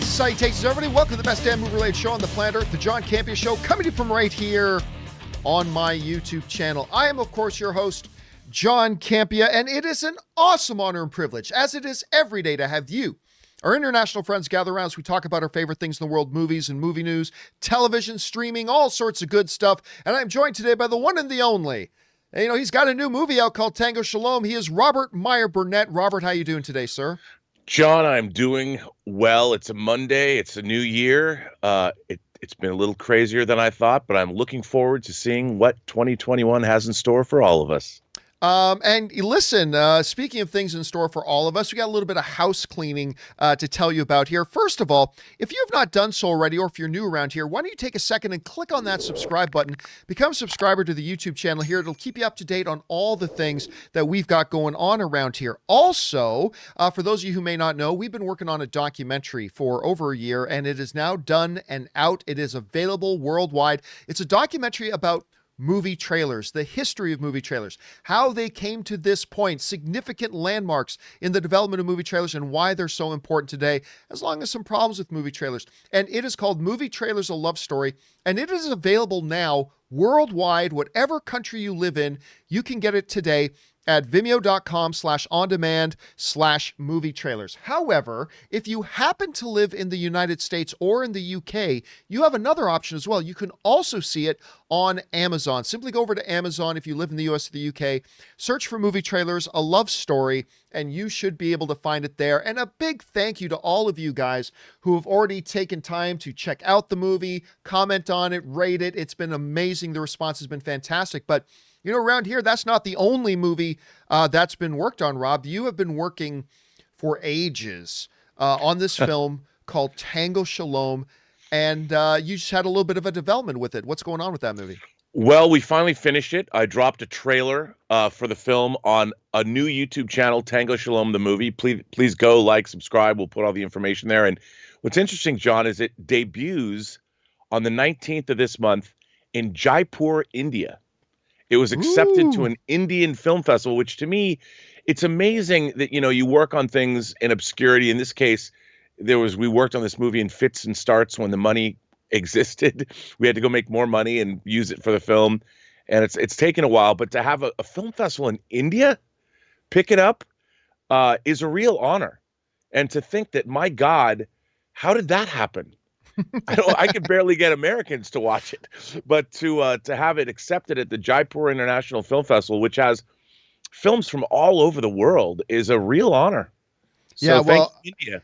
Greetings, salutations, everybody. Welcome to the best damn movie-related show on the planet Earth, the John Campea Show, coming to you from right here on my YouTube channel. I am, of course, your host, John Campea, and it is an awesome honor and privilege, as it is every day, to have you, our international friends, gather around as we talk about our favorite things in the world, movies and movie news, television, streaming, all sorts of good stuff. And I'm joined today by the one and the only. And, you know, he's got a new movie out called Tango Shalom. He is Robert Meyer Burnett. Robert, how you doing today, sir? John, I'm doing well. It's a Monday. It's a new year. It's been a little crazier than I thought, but I'm looking forward to seeing what 2021 has in store for all of us. And listen, speaking of things in store for all of us, we got a little bit of house cleaning to tell you about here. First of all, if you have not done so already, or if you're new around here, why don't you take a second and click on that subscribe button, become a subscriber to the YouTube channel here. It'll keep you up to date on all the things that we've got going on around here. Also, for those of you who may not know, we've been working on a documentary for over a year, and it is now done and out. It is available worldwide. It's a documentary about movie trailers, the history of movie trailers, how they came to this point, significant landmarks in the development of movie trailers, and why they're so important today, as long as some problems with movie trailers. And it is called Movie Trailers: A Love Story, and it is available now worldwide. Whatever country you live in, you can get it today at vimeo.com/on-demand/movie trailers. However, if you happen to live in the United States or in the UK, you have another option as well. You can also see it on Amazon. Simply go over to Amazon if you live in the US or the UK, search for Movie Trailers: A Love Story, and you should be able to find it there. And a big thank you to all of you guys who have already taken time to check out the movie, comment on it, rate it. It's been amazing. The response has been fantastic. But you know, around here, that's not the only movie that's been worked on, Rob. You have been working for ages on this film called Tango Shalom, and you just had a little bit of a development with it. What's going on with that movie? Well, we finally finished it. I dropped a trailer for the film on a new YouTube channel, Tango Shalom, the movie. Please go, like, subscribe. We'll put all the information there. And what's interesting, John, is it debuts on the 19th of this month in Jaipur, India. It was accepted to an Indian film festival, which to me, it's amazing that, you know, you work on things in obscurity. In this case, we worked on this movie in fits and starts when the money existed. We had to go make more money and use it for the film. And it's taken a while, but to have a film festival in India pick it up is a real honor. And to think that, my God, how did that happen? I could barely get Americans to watch it, but to have it accepted at the Jaipur International Film Festival, which has films from all over the world, is a real honor. So yeah, well, thank you, India.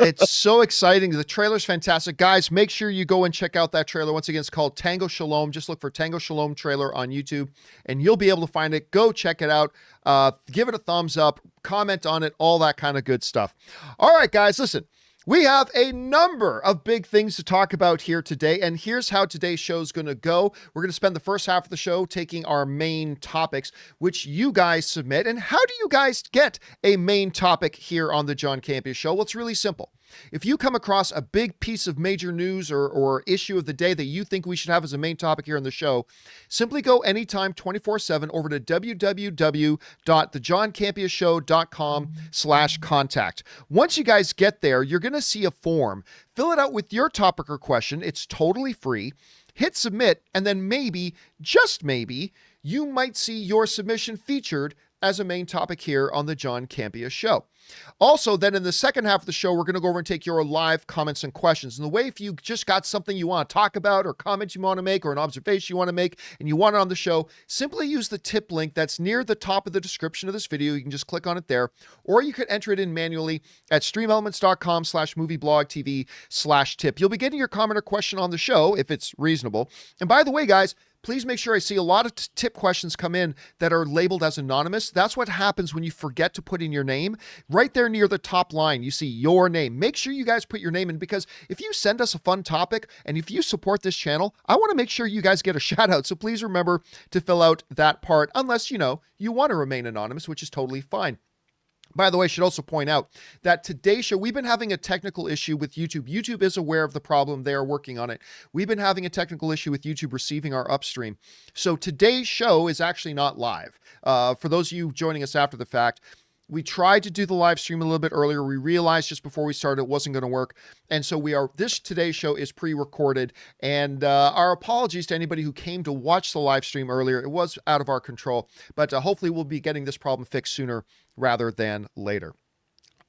It's so exciting. The trailer's fantastic. Guys, make sure you go and check out that trailer. Once again, it's called Tango Shalom. Just look for Tango Shalom trailer on YouTube, and you'll be able to find it. Go check it out. Give it a thumbs up. Comment on it. All that kind of good stuff. All right, guys, listen. We have a number of big things to talk about here today, and here's how today's show is going to go. We're going to spend the first half of the show taking our main topics, which you guys submit. And how do you guys get a main topic here on the John Campea Show? Well, it's really simple. If you come across a big piece of major news or issue of the day that you think we should have as a main topic here on the show, simply go anytime 24/7 over to www.thejohncampeashow.com/contact. Once you guys get there, you're going to see a form. Fill it out with your topic or question. It's totally free. Hit submit, and then maybe, just maybe, you might see your submission featured as a main topic here on the John Campea Show. Also, then in the second half of the show, we're going to go over and take your live comments and questions. And the way, if you just got something you want to talk about, or comments you want to make, or an observation you want to make, and you want it on the show, simply use the tip link that's near the top of the description of this video. You can just click on it there, or you could enter it in manually at streamelements.com/movieblogtv/tip. You'll be getting your comment or question on the show if it's reasonable. And by the way, guys, please make sure I see a lot of tip questions come in that are labeled as anonymous. That's what happens when you forget to put in your name. Right there near the top line, you see your name. Make sure you guys put your name in, because if you send us a fun topic and if you support this channel, I want to make sure you guys get a shout out. So please remember to fill out that part, unless, you know, you want to remain anonymous, which is totally fine. By the way, I should also point out that today's show, we've been having a technical issue with YouTube. YouTube is aware of the problem. They are working on it. We've been having a technical issue with YouTube receiving our upstream. So today's show is actually not live. For those of you joining us after the fact, We tried to do the live stream a little bit earlier. We realized just before we started it wasn't going to work. And so today's show is pre-recorded. And our apologies to anybody who came to watch the live stream earlier. It was out of our control. But hopefully we'll be getting this problem fixed sooner rather than later.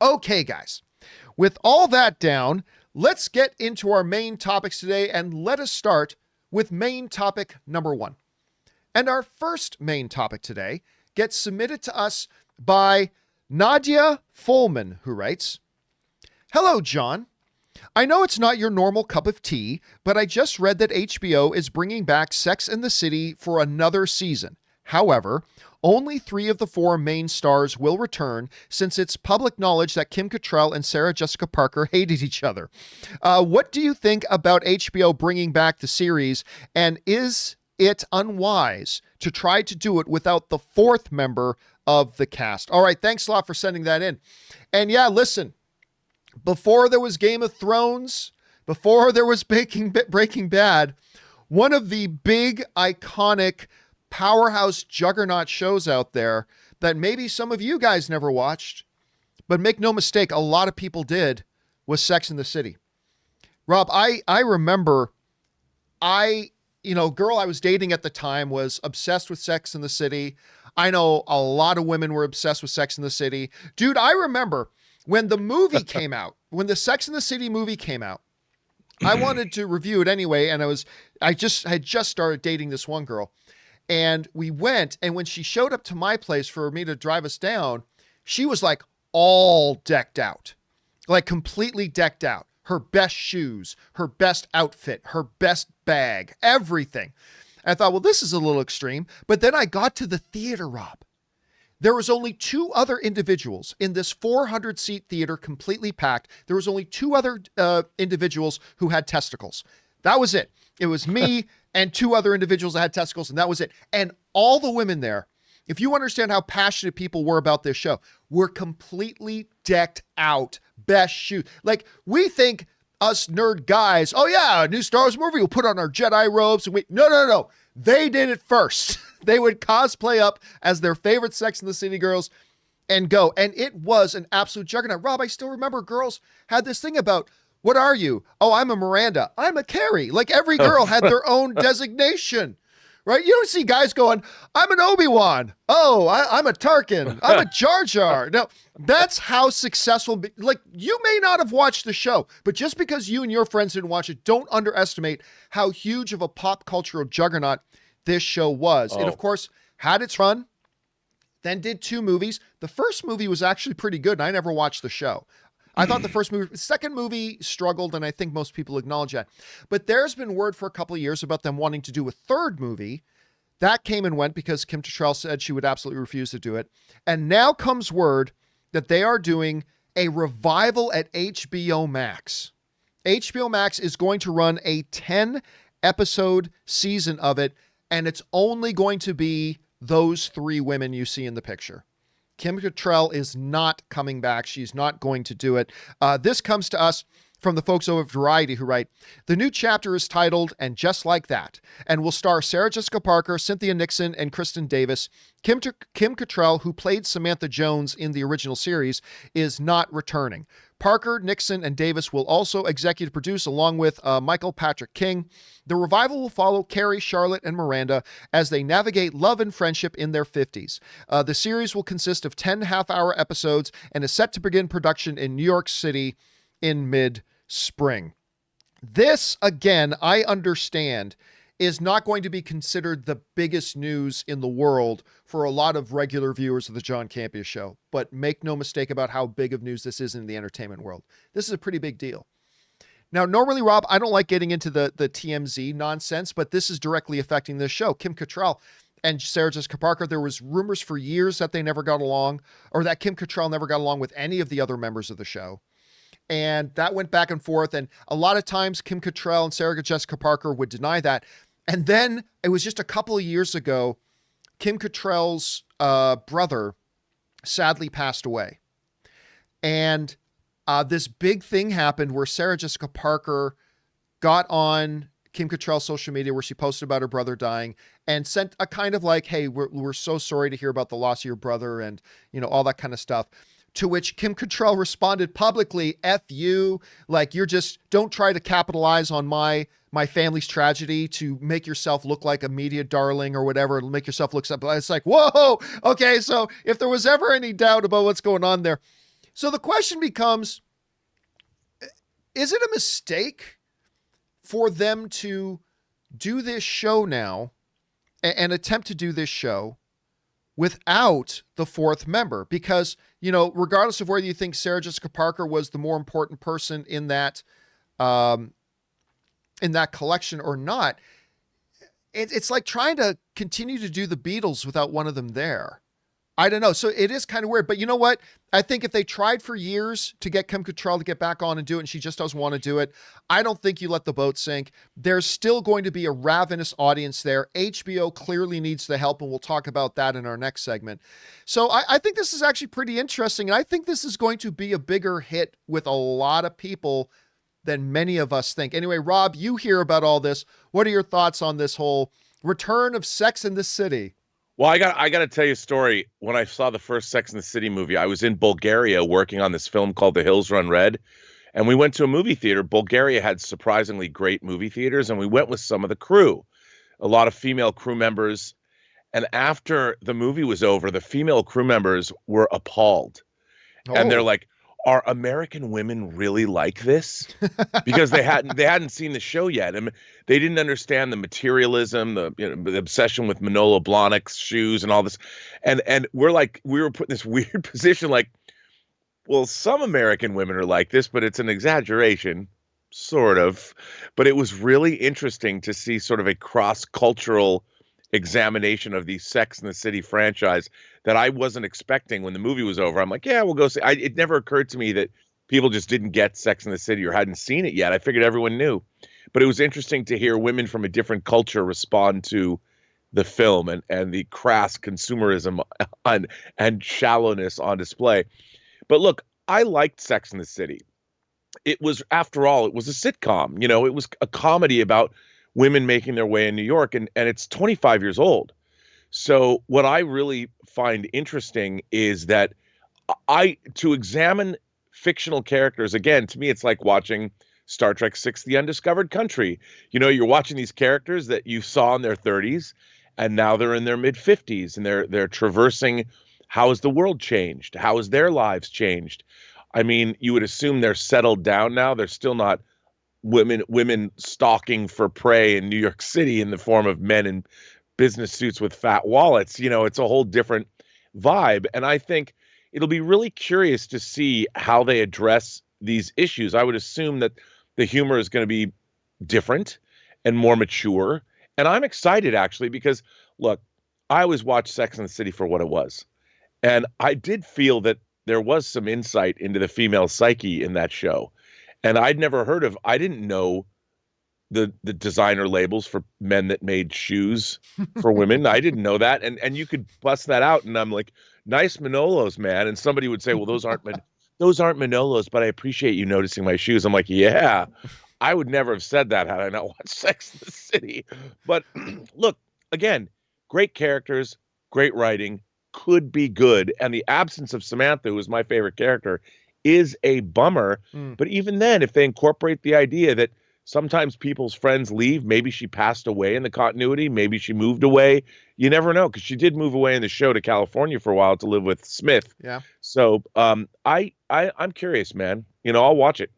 Okay, guys. With all that down, let's get into our main topics today. And let us start with main topic number 1. And our first main topic today gets submitted to us by Nadia Folman, who writes, "Hello, John. I know it's not your normal cup of tea, but I just read that HBO is bringing back Sex and the City for another season. However, only 3 of the 4 main stars will return since it's public knowledge that Kim Cattrall and Sarah Jessica Parker hated each other. What do you think about HBO bringing back the series, and is it unwise to try to do it without the 4th member of the cast?" All right, thanks a lot for sending that in. And yeah, listen, before there was Game of Thrones, before there was Breaking Bad, one of the big, iconic, powerhouse juggernaut shows out there that maybe some of you guys never watched, but make no mistake, a lot of people did, was Sex and the City. Rob, I remember girl I was dating at the time was obsessed with Sex and the City. I know a lot of women were obsessed with Sex and the City. Dude, I remember when the movie came out, when the Sex and the City movie came out, I wanted to review it anyway. And I had just started dating this one girl, and we went, and when she showed up to my place for me to drive us down, she was like all decked out, like completely decked out. Her best shoes, her best outfit, her best bag, everything. I thought, well, this is a little extreme. But then I got to the theater, Rob. There was only 2 other individuals in this 400-seat theater, completely packed. There was only 2 other individuals who had testicles. That was it. It was me and 2 other individuals that had testicles, and that was it. And all the women there, if you understand how passionate people were about this show, were completely decked out, best shoes. Like, we think us nerd guys, oh yeah, a new Star Wars movie, we'll put on our Jedi robes. And no. They did it first. They would cosplay up as their favorite Sex and the City girls and go. And it was an absolute juggernaut. Rob, I still remember girls had this thing about, what are you? Oh, I'm a Miranda. I'm a Carrie. Like, every girl had their own designation. Right? You don't see guys going, I'm an Obi-Wan. Oh, I'm a Tarkin. I'm a Jar Jar. Now, that's how successful, like, you may not have watched the show, but just because you and your friends didn't watch it, don't underestimate how huge of a pop cultural juggernaut this show was. Oh. It, of course, had its run, then did 2 movies. The first movie was actually pretty good, and I never watched the show. I thought the second movie struggled, and I think most people acknowledge that. But there's been word for a couple of years about them wanting to do a 3rd movie. That came and went because Kim Cattrall said she would absolutely refuse to do it. And now comes word that they are doing a revival at HBO Max. HBO Max is going to run a 10-episode season of it, and it's only going to be those 3 women you see in the picture. Kim Cattrall is not coming back. She's not going to do it. This comes to us from the folks over at Variety, who write, "The new chapter is titled And Just Like That, and will star Sarah Jessica Parker, Cynthia Nixon, and Kristen Davis. Kim Cattrall, who played Samantha Jones in the original series, is not returning. Parker, Nixon, and Davis will also executive produce along with Michael Patrick King. The revival will follow Carrie, Charlotte, and Miranda as they navigate love and friendship in their 50s. The series will consist of 10 half-hour episodes and is set to begin production in New York City in mid-spring." This, again, I understand, is not going to be considered the biggest news in the world for a lot of regular viewers of the John Campea Show. But make no mistake about how big of news this is in the entertainment world. This is a pretty big deal. Now, normally, Rob, I don't like getting into the TMZ nonsense, but this is directly affecting this show. Kim Cattrall and Sarah Jessica Parker, there was rumors for years that they never got along, or that Kim Cattrall never got along with any of the other members of the show. And that went back and forth. And a lot of times Kim Cattrall and Sarah Jessica Parker would deny that. And then it was just a couple of years ago, Kim Cattrall's brother sadly passed away. And this big thing happened where Sarah Jessica Parker got on Kim Cattrall's social media where she posted about her brother dying and sent a kind of like, hey, we're so sorry to hear about the loss of your brother and, all that kind of stuff. To which Kim Cattrall responded publicly, F you, like don't try to capitalize on my family's tragedy to make yourself look like a media darling or whatever, make yourself look something. It's like, whoa, okay, so if there was ever any doubt about what's going on there. So the question becomes, is it a mistake for them to do this show now and attempt to do this show without the fourth member? Because, regardless of whether you think Sarah Jessica Parker was the more important person in that collection or not, it's like trying to continue to do the Beatles without one of them there. I don't know. So it is kind of weird, but you know what? I think if they tried for years to get Kim Cattrall to get back on and do it, and she just doesn't want to do it, I don't think you let the boat sink. There's still going to be a ravenous audience there. HBO clearly needs the help, and we'll talk about that in our next segment. So I think this is actually pretty interesting, and I think this is going to be a bigger hit with a lot of people than many of us think. Anyway, Rob, you hear about all this. What are your thoughts on this whole return of Sex in the City? Well, I got to tell you a story. When I saw the first Sex and the City movie, I was in Bulgaria working on this film called The Hills Run Red, and we went to a movie theater. Bulgaria had surprisingly great movie theaters, and we went with some of the crew, a lot of female crew members. And after the movie was over, the female crew members were appalled. And they're like, are American women really like this? Because they hadn't seen the show yet, and they didn't understand the materialism, the obsession with Manolo Blahnik's shoes and all this, and we were put in this weird position, like, well, some American women are like this, but it's an exaggeration, sort of. But it was really interesting to see sort of a cross-cultural examination of the Sex and the City franchise that I wasn't expecting when the movie was over. I'm like, yeah, we'll go see. It never occurred to me that people just didn't get Sex and the City or hadn't seen it yet. I figured everyone knew. But it was interesting to hear women from a different culture respond to the film and the crass consumerism and shallowness on display. But look, I liked Sex and the City. It was, after all, it was a sitcom. It was a comedy about women making their way in New York, and it's 25 years old. So what I really find interesting is that to examine fictional characters, again, to me, it's like watching Star Trek VI, The Undiscovered Country. You're watching these characters that you saw in their 30s, and now they're in their mid-50s, and they're traversing, how has the world changed? How has their lives changed? I mean, you would assume they're settled down now. They're still not women stalking for prey in New York City in the form of men in business suits with fat wallets. It's a whole different vibe. And I think it'll be really curious to see how they address these issues. I would assume that the humor is going to be different and more mature. And I'm excited, actually, because, look, I always watched Sex and the City for what it was. And I did feel that there was some insight into the female psyche in that show. And I didn't know the designer labels for men that made shoes for women. I didn't know that. And you could bust that out. And I'm like, nice Manolos, man. And somebody would say, well, those aren't Manolos, but I appreciate you noticing my shoes. I'm like, yeah, I would never have said that had I not watched Sex and the City. But look, again, great characters, great writing, could be good. And the absence of Samantha, who was my favorite character, is a bummer. But even then, if they incorporate the idea that sometimes people's friends leave, maybe she passed away in the continuity, maybe she moved away, you never know, because she did move away in the show to California for a while to live with Smith. Yeah. So I'm curious, man. I'll watch it.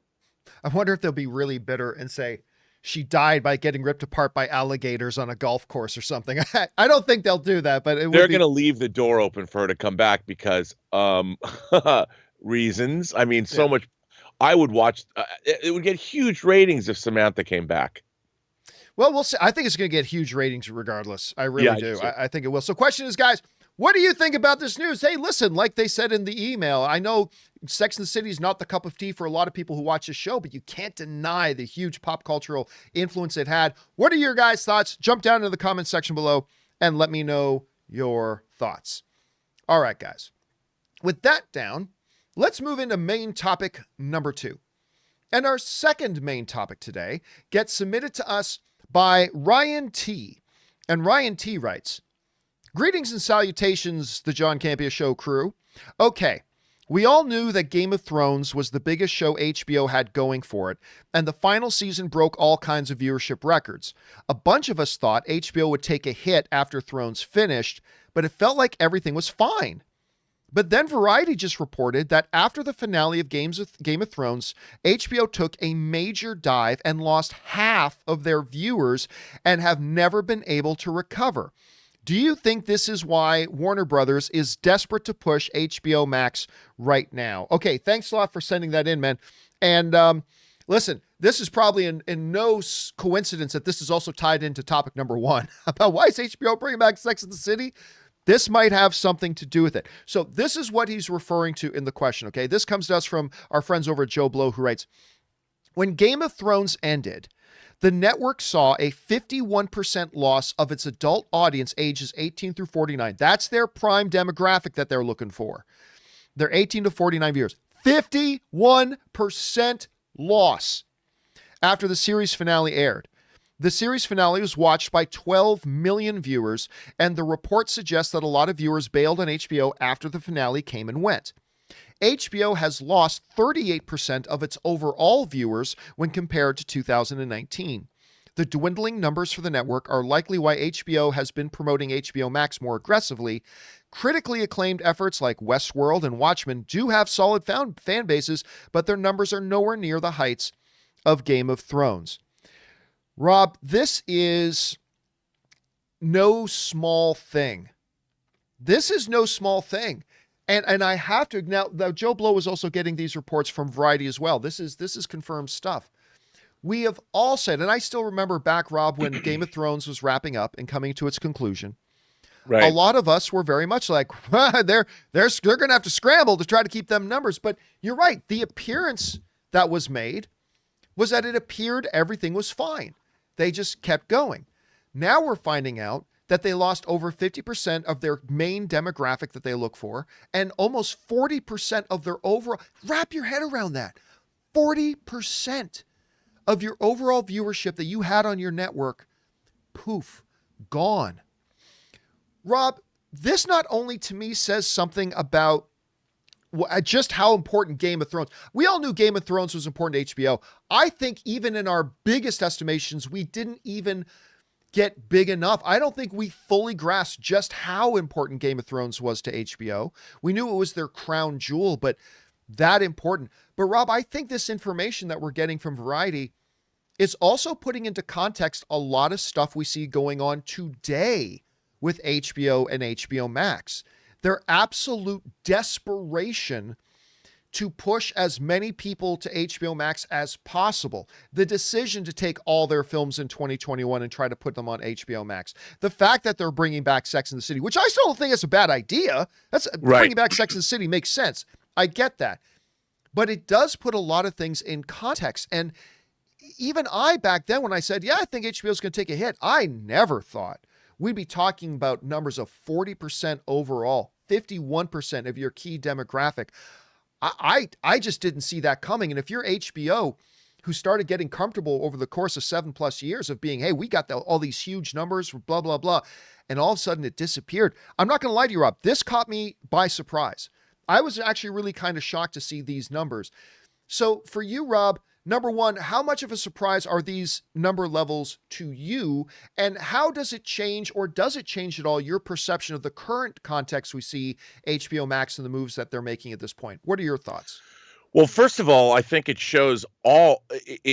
I wonder if they'll be really bitter and say she died by getting ripped apart by alligators on a golf course or something. I don't think they'll do that, but they're going to leave the door open for her to come back because reasons. I mean, so much. I would watch. It would get huge ratings if Samantha came back. Well, we'll see. I think it's going to get huge ratings regardless. I really do. I think it will. So question is, guys, what do you think about this news? Hey, listen, like they said in the email, I know Sex and the City is not the cup of tea for a lot of people who watch the show, but you can't deny the huge pop cultural influence it had. What are your guys' thoughts? Jump down into the comment section below and let me know your thoughts. All right, guys. With that down, let's move into main topic number 2. And our second main topic today gets submitted to us by Ryan T. And Ryan T writes, "Greetings and salutations, the John Campea Show crew. Okay, we all knew that Game of Thrones was the biggest show HBO had going for it, and the final season broke all kinds of viewership records. A bunch of us thought HBO would take a hit after Thrones finished, but it felt like everything was fine. But then Variety just reported that after the finale of Game of Thrones, HBO took a major dive and lost half of their viewers and have never been able to recover. Do you think this is why Warner Brothers is desperate to push HBO Max right now?" Okay, thanks a lot for sending that in, man. And listen, this is probably in no coincidence that this is also tied into topic number one about why is HBO bringing back Sex and the City? This might have something to do with it. So this is what he's referring to in the question, okay? This comes to us from our friends over at Joe Blow, who writes, "When Game of Thrones ended, the network saw a 51% loss of its adult audience ages 18 through 49. That's their prime demographic that they're looking for. They're 18 to 49 viewers. 51% loss after the series finale aired. The series finale was watched by 12 million viewers, and the report suggests that a lot of viewers bailed on HBO after the finale came and went. HBO has lost 38% of its overall viewers when compared to 2019. The dwindling numbers for the network are likely why HBO has been promoting HBO Max more aggressively. Critically acclaimed efforts like Westworld and Watchmen do have solid fan bases, but their numbers are nowhere near the heights of Game of Thrones." Rob, this is no small thing. This is no small thing. And I have to, now Joe Blow is also getting these reports from Variety as well. This is confirmed stuff. We have all said, and I still remember back, Rob, when Game of Thrones was wrapping up and coming to its conclusion. Right. A lot of us were very much like, they're going to have to scramble to try to keep them numbers. But you're right. The appearance that was made was that it appeared everything was fine. They just kept going. Now we're finding out that they lost over 50% of their main demographic that they look for, and almost 40% of their overall, wrap your head around that, 40% of your overall viewership that you had on your network, poof, gone. Rob, this not only to me says something about just how important Game of Thrones. We all knew Game of Thrones was important to HBO. I think even in our biggest estimations, we didn't even get big enough. I don't think we fully grasped just how important Game of Thrones was to HBO. We knew it was their crown jewel, but that important. But Rob, I think this information that we're getting from Variety is also putting into context a lot of stuff we see going on today with HBO and HBO Max. Their absolute desperation to push as many people to HBO Max as possible. The decision to take all their films in 2021 and try to put them on HBO Max. The fact that they're bringing back Sex and the City, which I still don't think is a bad idea. That's right. Bringing back Sex and the City makes sense. I get that. But it does put a lot of things in context. And even I, back then, when I said, yeah, I think HBO is going to take a hit, I never thought we'd be talking about numbers of 40% overall, 51% of your key demographic. I just didn't see that coming. And if you're HBO, who started getting comfortable over the course of 7+ years of being, hey, we got all these huge numbers, blah, blah, blah, and all of a sudden it disappeared. I'm not going to lie to you, Rob. This caught me by surprise. I was actually really kind of shocked to see these numbers. So for you, Rob, number one, how much of a surprise are these number levels to you? And how does it change, or does it change at all, your perception of the current context we see HBO Max and the moves that they're making at this point? What are your thoughts? Well, first of all, I think it shows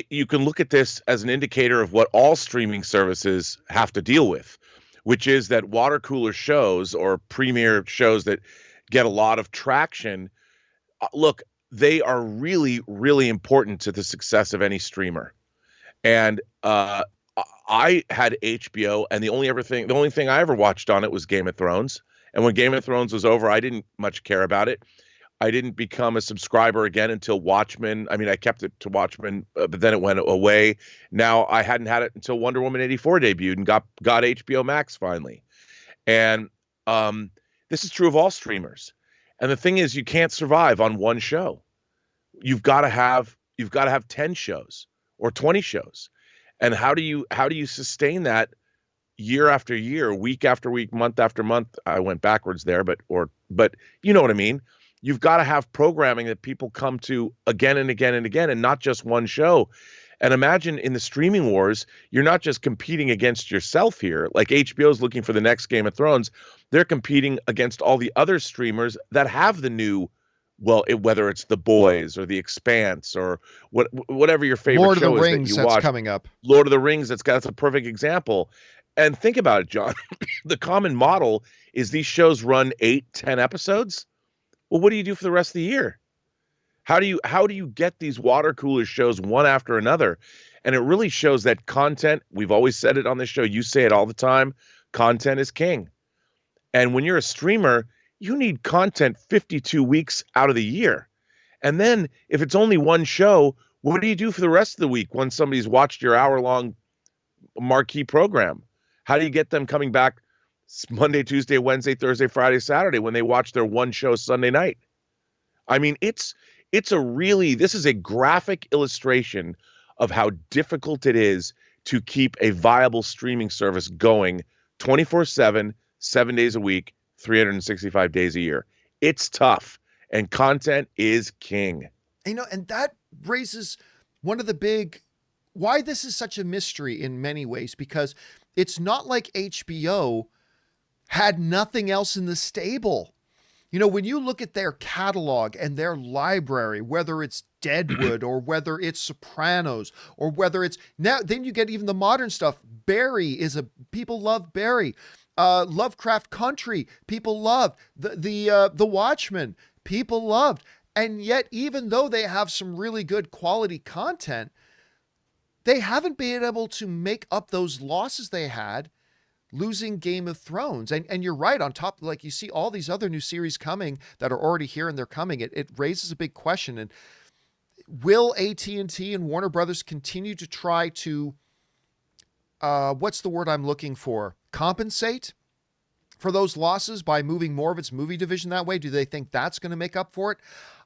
you can look at this as an indicator of what all streaming services have to deal with, which is that water cooler shows or premiere shows that get a lot of traction. Look, they are really, really important to the success of any streamer. And I had HBO, and the only thing I ever watched on it was Game of Thrones. And when Game of Thrones was over, I didn't much care about it. I didn't become a subscriber again until Watchmen. I mean, I kept it to Watchmen, but then it went away. Now I hadn't had it until Wonder Woman 84 debuted and got HBO Max finally. And this is true of all streamers. And the thing is, you can't survive on one show. You've got to have 10 shows or 20 shows. And how do you sustain that year after year, week after week, month after month? I went backwards there, but you know what I mean? You've got to have programming that people come to again and again and again, and not just one show. And imagine in the streaming wars, you're not just competing against yourself here. Like HBO's looking for the next Game of Thrones. They're competing against all the other streamers that have the new, whether it's The Boys or The Expanse or whatever your favorite Lord of the show is Rings that you that's watch. coming up. Lord of the Rings, that's a perfect example. And think about it, John. The common model is these shows run 8-10 episodes. Well, what do you do for the rest of the year? How do you get these water cooler shows one after another? And it really shows that content, we've always said it on this show, you say it all the time, content is king. And when you're a streamer, you need content 52 weeks out of the year. And then if it's only one show, what do you do for the rest of the week when somebody's watched your hour-long marquee program? How do you get them coming back Monday, Tuesday, Wednesday, Thursday, Friday, Saturday when they watch their one show Sunday night? I mean, this is a graphic illustration of how difficult it is to keep a viable streaming service going 24/7, 7 days a week, 365 days a year. It's tough, and content is king. And that raises one of the big, why this is such a mystery in many ways, because it's not like HBO had nothing else in the stable. When you look at their catalog and their library, whether it's Deadwood or whether it's Sopranos or whether it's now, then you get even the modern stuff. Barry people love Barry. Lovecraft Country, people loved. The Watchmen, people loved. And yet, even though they have some really good quality content, they haven't been able to make up those losses they had losing Game of Thrones. And you're right, on top, like you see all these other new series coming that are already here and they're coming. It raises a big question. And will AT&T and Warner Brothers continue to try to, what's the word I'm looking for? Compensate for those losses by moving more of its movie division that way? Do they think that's going to make up for it?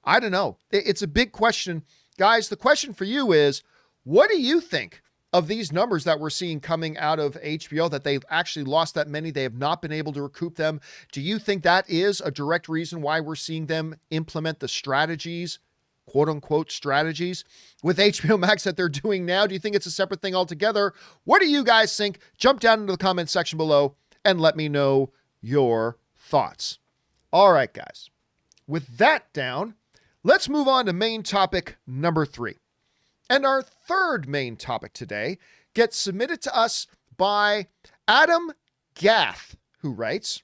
I don't know. It's a big question. Guys, the question for you is, what do you think of these numbers that we're seeing coming out of HBO, that they've actually lost that many? They have not been able to recoup them. Do you think that is a direct reason why we're seeing them implement the strategies, quote unquote strategies, with HBO Max that they're doing now? Do you think it's a separate thing altogether? What do you guys think? Jump down into the comment section below and let me know your thoughts. All right, guys. With that down, let's move on to main topic number 3. And our third main topic today gets submitted to us by Adam Gath, who writes,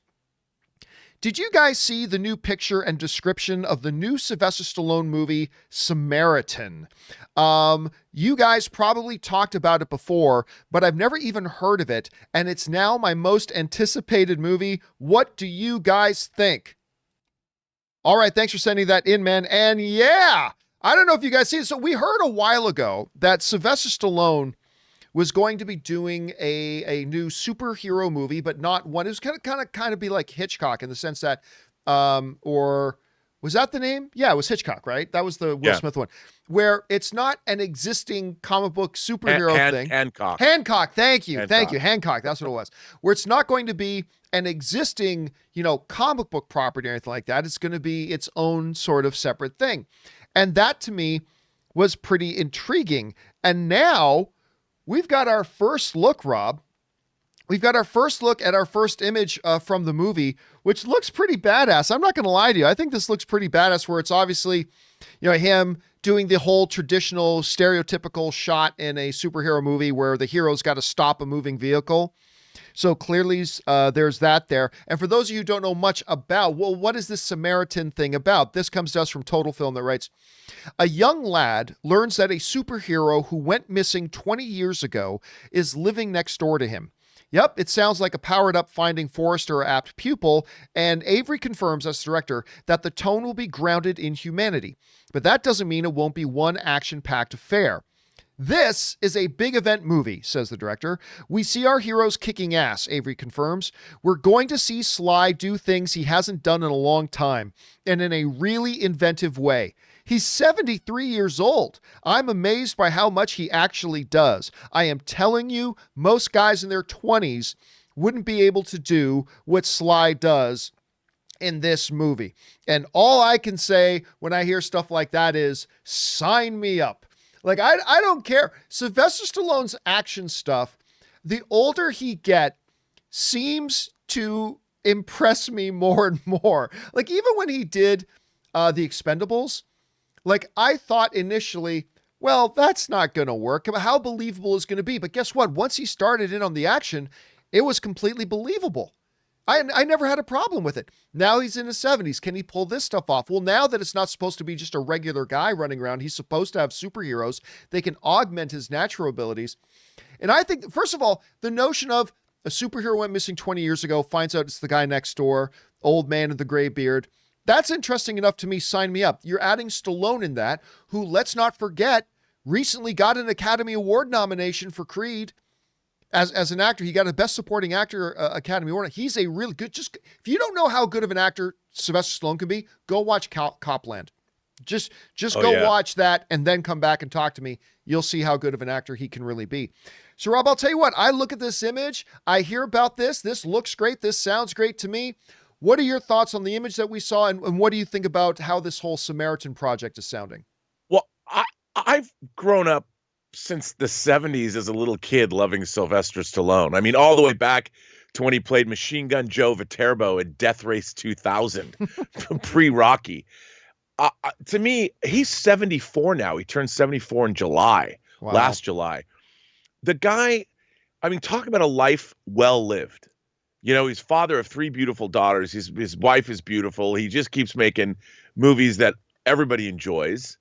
did you guys see the new picture and description of the new Sylvester Stallone movie, Samaritan? You guys probably talked about it before, but I've never even heard of it, and it's now my most anticipated movie. What do you guys think? All right, thanks for sending that in, man. And yeah, I don't know if you guys see it. So we heard a while ago that Sylvester Stallone was going to be doing a new superhero movie, but not one. It was kind of be like Hitchcock in the sense that, or was that the name? Yeah, it was Hitchcock, right? That was the Will Smith one, where it's not an existing comic book superhero thing. Hancock. Thank you. Hancock. That's what it was. Where it's not going to be an existing, comic book property or anything like that. It's going to be its own sort of separate thing. And that to me was pretty intriguing. And now we've got our first look, Rob. We've got our first look at our first image from the movie, which looks pretty badass. I'm not going to lie to you. I think this looks pretty badass, where it's obviously, him doing the whole traditional stereotypical shot in a superhero movie where the hero's got to stop a moving vehicle. So clearly there's that there. And for those of you who don't know much about, well, what is this Samaritan thing about? This comes to us from Total Film that writes, a young lad learns that a superhero who went missing 20 years ago is living next door to him. Yep, it sounds like a powered-up Finding Forrester apt pupil, and Avery confirms as director that the tone will be grounded in humanity. But that doesn't mean it won't be one action-packed affair. This is a big event movie, says the director. We see our heroes kicking ass, Avery confirms. We're going to see Sly do things he hasn't done in a long time, and in a really inventive way. He's 73 years old. I'm amazed by how much he actually does. I am telling you, most guys in their 20s wouldn't be able to do what Sly does in this movie. And all I can say when I hear stuff like that is, sign me up. Like, I don't care. Sylvester Stallone's action stuff, the older he gets, seems to impress me more and more. Like, even when he did The Expendables, like, I thought initially, well, that's not going to work. How believable is it going to be? But guess what? Once he started in on the action, it was completely believable. I never had a problem with it. Now he's in his 70s. Can he pull this stuff off? Well, now that it's not supposed to be just a regular guy running around, he's supposed to have superheroes. They can augment his natural abilities. And I think, first of all, the notion of a superhero went missing 20 years ago, finds out it's the guy next door, old man with the gray beard. That's interesting enough to me. Sign me up. You're adding Stallone in that, who, let's not forget, recently got an Academy Award nomination for Creed. As an actor, he got a Best Supporting Actor Academy Award. He's a really good, just, if you don't know how good of an actor Sylvester Stallone can be, go watch Copland. Just watch that and then come back and talk to me. You'll see how good of an actor he can really be. So, Rob, I'll tell you what, I look at this image, I hear about this. This looks great. This sounds great to me. What are your thoughts on the image that we saw, and what do you think about how this whole Samaritan project is sounding? Well, I've grown up since the 70s as a little kid loving Sylvester Stallone. I mean, all the way back to when he played Machine Gun Joe Viterbo in Death Race 2000, pre-Rocky. To me, he's 74 now. He turned 74 in July, last July. The guy, I mean, talk about a life well lived. You know, he's father of 3 beautiful daughters. His wife is beautiful. He just keeps making movies that everybody enjoys.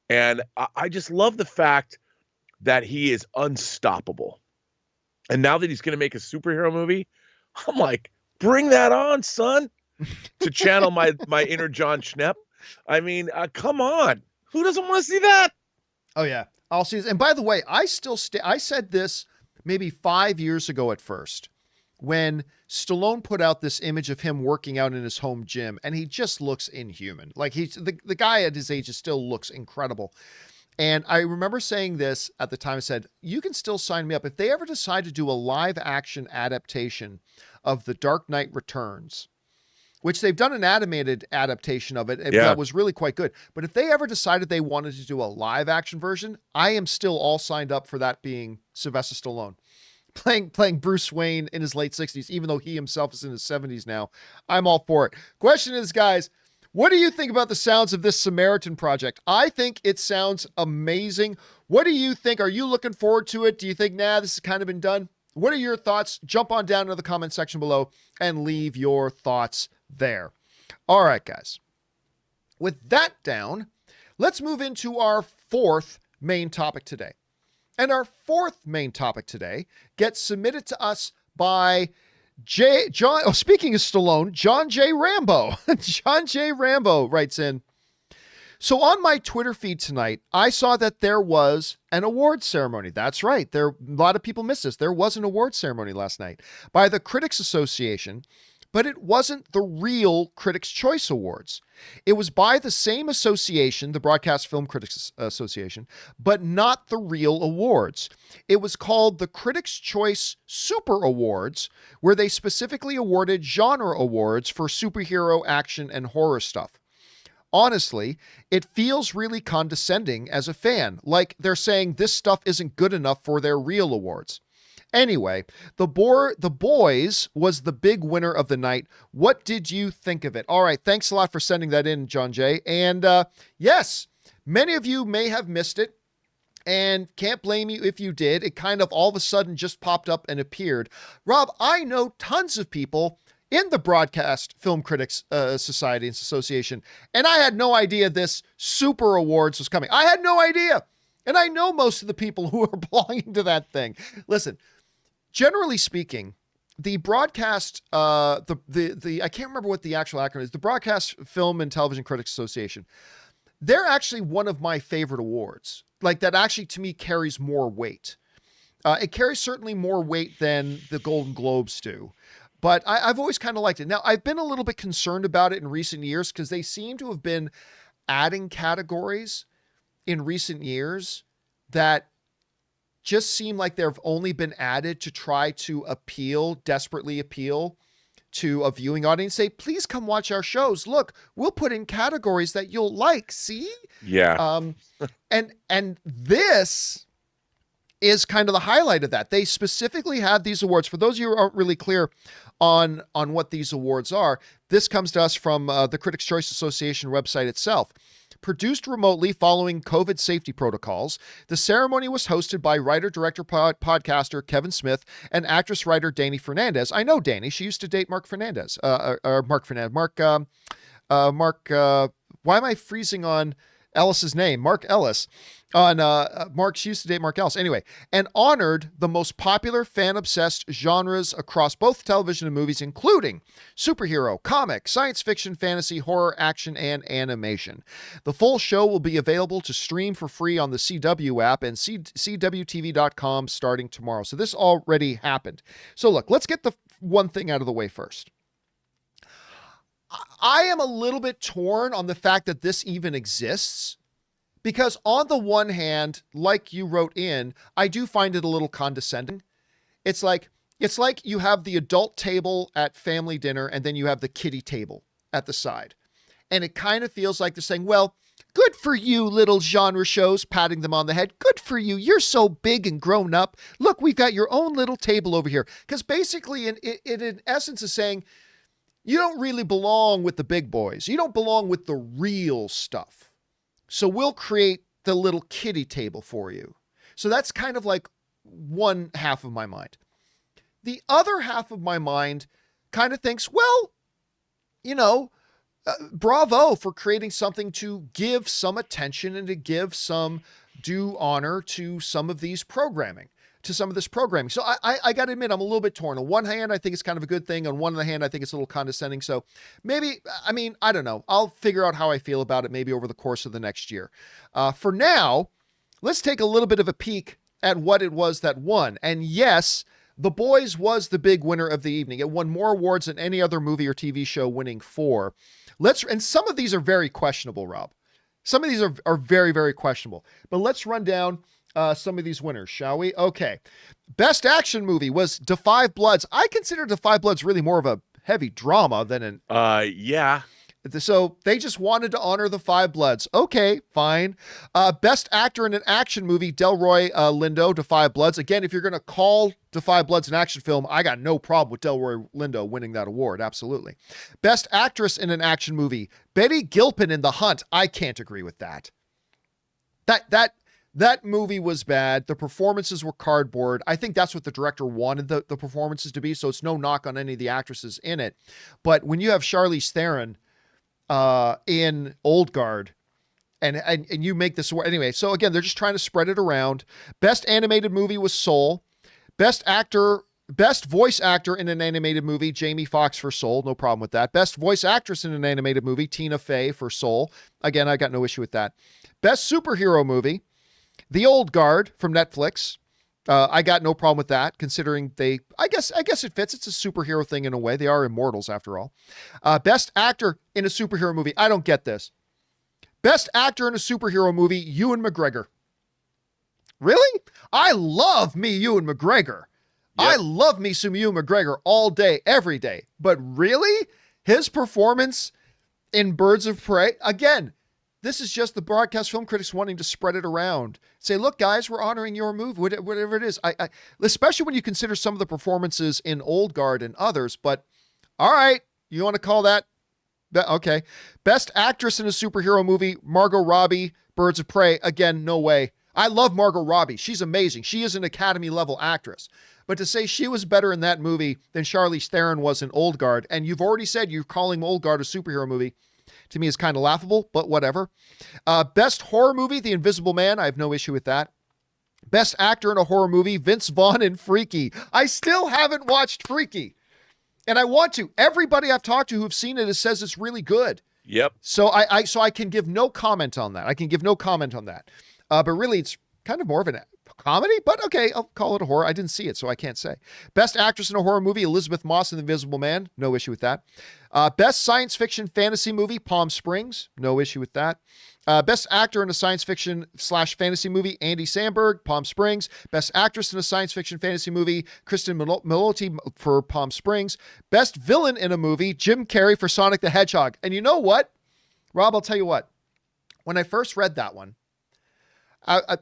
And I just love the fact that he is unstoppable. And now that he's going to make a superhero movie, I'm like, bring that on, son, to channel my inner John Schnepp. I mean, come on. Who doesn't want to see that? Oh, yeah. I'll see this. And by the way, I said this maybe 5 years ago at first, when Stallone put out this image of him working out in his home gym, and he just looks inhuman. Like, he's the guy at his age still looks incredible. And I remember saying this at the time. I said, you can still sign me up. If they ever decide to do a live action adaptation of The Dark Knight Returns, which they've done an animated adaptation of it, and that was really quite good. But if they ever decided they wanted to do a live action version, I am still all signed up for that being Sylvester Stallone playing Bruce Wayne in his late 60s, even though he himself is in his 70s now. I'm all for it. Question is, guys, what do you think about the sounds of this Samaritan project? I think it sounds amazing. What do you think? Are you looking forward to it? Do you think, nah, this has kind of been done? What are your thoughts? Jump on down into the comment section below and leave your thoughts there. All right, guys. With that down, let's move into our 4th main topic today. And our 4th main topic today gets submitted to us by speaking of Stallone, John J. Rambo. John J. Rambo writes in, so on my Twitter feed tonight, I saw that there was an award ceremony. That's right. A lot of people missed this. There was an award ceremony last night by the Critics Association, but it wasn't the real Critics' Choice Awards. It was by the same association, the Broadcast Film Critics Association, but not the real awards. It was called the Critics' Choice Super Awards, where they specifically awarded genre awards for superhero, action, and horror stuff. Honestly, it feels really condescending as a fan, like they're saying this stuff isn't good enough for their real awards. Anyway, The Boys was the big winner of the night. What did you think of it? All right, thanks a lot for sending that in, John J. And yes, many of you may have missed it, and can't blame you if you did. It kind of all of a sudden just popped up and appeared. Rob, I know tons of people in the Broadcast Film Critics Society and Association, and I had no idea this Super Awards was coming. I had no idea. And I know most of the people who are belonging to that thing. Listen, generally speaking, the broadcast, I can't remember what the actual acronym is, the Broadcast Film and Television Critics Association, they're actually one of my favorite awards. Like, that actually, to me, carries more weight. It carries certainly more weight than the Golden Globes do. But I've always kind of liked it. Now, I've been a little bit concerned about it in recent years because they seem to have been adding categories in recent years that just seem like they've only been added to try to desperately appeal to a viewing audience. Say, please come watch our shows. Look, we'll put in categories that you'll like. See? Yeah. And this is kind of the highlight of that. They specifically have these awards. For those of you who aren't really clear on what these awards are, this comes to us from the Critics' Choice Association website itself. Produced remotely following COVID safety protocols, the ceremony was hosted by writer, director, podcaster Kevin Smith and actress writer Dani Fernandez. I know Dani; she used to date Mark Fernandez. Mark Fernandez. Mark. Why am I freezing on Ellis's name? Mark Ellis. She used to date Mark Ellis. Anyway, and honored the most popular fan-obsessed genres across both television and movies, including superhero, comic, science fiction, fantasy, horror, action, and animation. The full show will be available to stream for free on the CW app and CWTV.com starting tomorrow. So this already happened. So look, let's get the one thing out of the way first. I am a little bit torn on the fact that this even exists. Because on the one hand, like you wrote in, I do find it a little condescending. It's like you have the adult table at family dinner and then you have the kiddie table at the side. And it kind of feels like they're saying, well, good for you, little genre shows, patting them on the head. Good for you. You're so big and grown up. Look, we've got your own little table over here. Because basically, in essence, is saying, you don't really belong with the big boys. You don't belong with the real stuff. So we'll create the little kiddie table for you. So that's kind of like one half of my mind. The other half of my mind kind of thinks, well, bravo for creating something to give some attention and to give some due honor to some of these programming. So I got to admit, I'm a little bit torn. On one hand, I think it's kind of a good thing. On one hand, I think it's a little condescending. So maybe, I don't know. I'll figure out how I feel about it maybe over the course of the next year. For now, let's take a little bit of a peek at what it was that won. And yes, The Boys was the big winner of the evening. It won more awards than any other movie or TV show, winning 4. And some of these are very questionable, Rob. Some of these are very, very questionable. But let's run down some of these winners, shall we? Okay. Best action movie was Da 5 Bloods. I consider Da 5 Bloods really more of a heavy drama than an... Yeah. So they just wanted to honor the 5 Bloods. Okay, fine. Best actor in an action movie, Delroy Lindo, Da 5 Bloods. Again, if you're going to call Da 5 Bloods an action film, I got no problem with Delroy Lindo winning that award. Absolutely. Best actress in an action movie, Betty Gilpin in The Hunt. I can't agree with that. That movie was bad. The performances were cardboard. I think that's what the director wanted the performances to be, so it's no knock on any of the actresses in it. But when you have Charlize Theron in Old Guard, and you make this award anyway. So again, they're just trying to spread it around. Best animated movie was Soul. Best voice actor in an animated movie, Jamie Foxx for Soul. No problem with that. Best voice actress in an animated movie, Tina Fey for Soul. Again, I got no issue with that. Best superhero movie, The Old Guard from Netflix. I got no problem with that, considering I guess it fits. It's a superhero thing in a way. They are immortals after all. Best actor in a superhero movie. I don't get this. Best actor in a superhero movie, Ewan McGregor. Really? I love me Ewan McGregor. Yep. I love me some Ewan McGregor all day, every day. But really? His performance in Birds of Prey, again, this is just the broadcast film critics wanting to spread it around. Say, look, guys, we're honoring your movie, whatever it is. I especially when you consider some of the performances in Old Guard and others. But all right, you want to call that? Okay. Best actress in a superhero movie, Margot Robbie, Birds of Prey. Again, no way. I love Margot Robbie. She's amazing. She is an Academy level actress. But to say she was better in that movie than Charlize Theron was in Old Guard, and you've already said you're calling Old Guard a superhero movie, to me is kind of laughable, but whatever. Best horror movie, The Invisible Man. I have no issue with that. Best actor in a horror movie, Vince Vaughn in Freaky. I still haven't watched Freaky, and I want to. Everybody I've talked to who've seen it says it's really good. Yep. So I can give no comment on that. But really, it's kind of more of an comedy, but okay, I'll call it a horror. I didn't see it, so I can't say. Best actress in a horror movie, Elizabeth Moss in The Invisible Man. No issue with that. Best science fiction fantasy movie, Palm Springs. No issue with that. Best actor in a science fiction / fantasy movie, Andy Samberg, Palm Springs. Best actress in a science fiction fantasy movie, Kristen Milioti for Palm Springs. Best villain in a movie, Jim Carrey for Sonic the Hedgehog. And you know what, Rob, I'll tell you what. When I first read that one,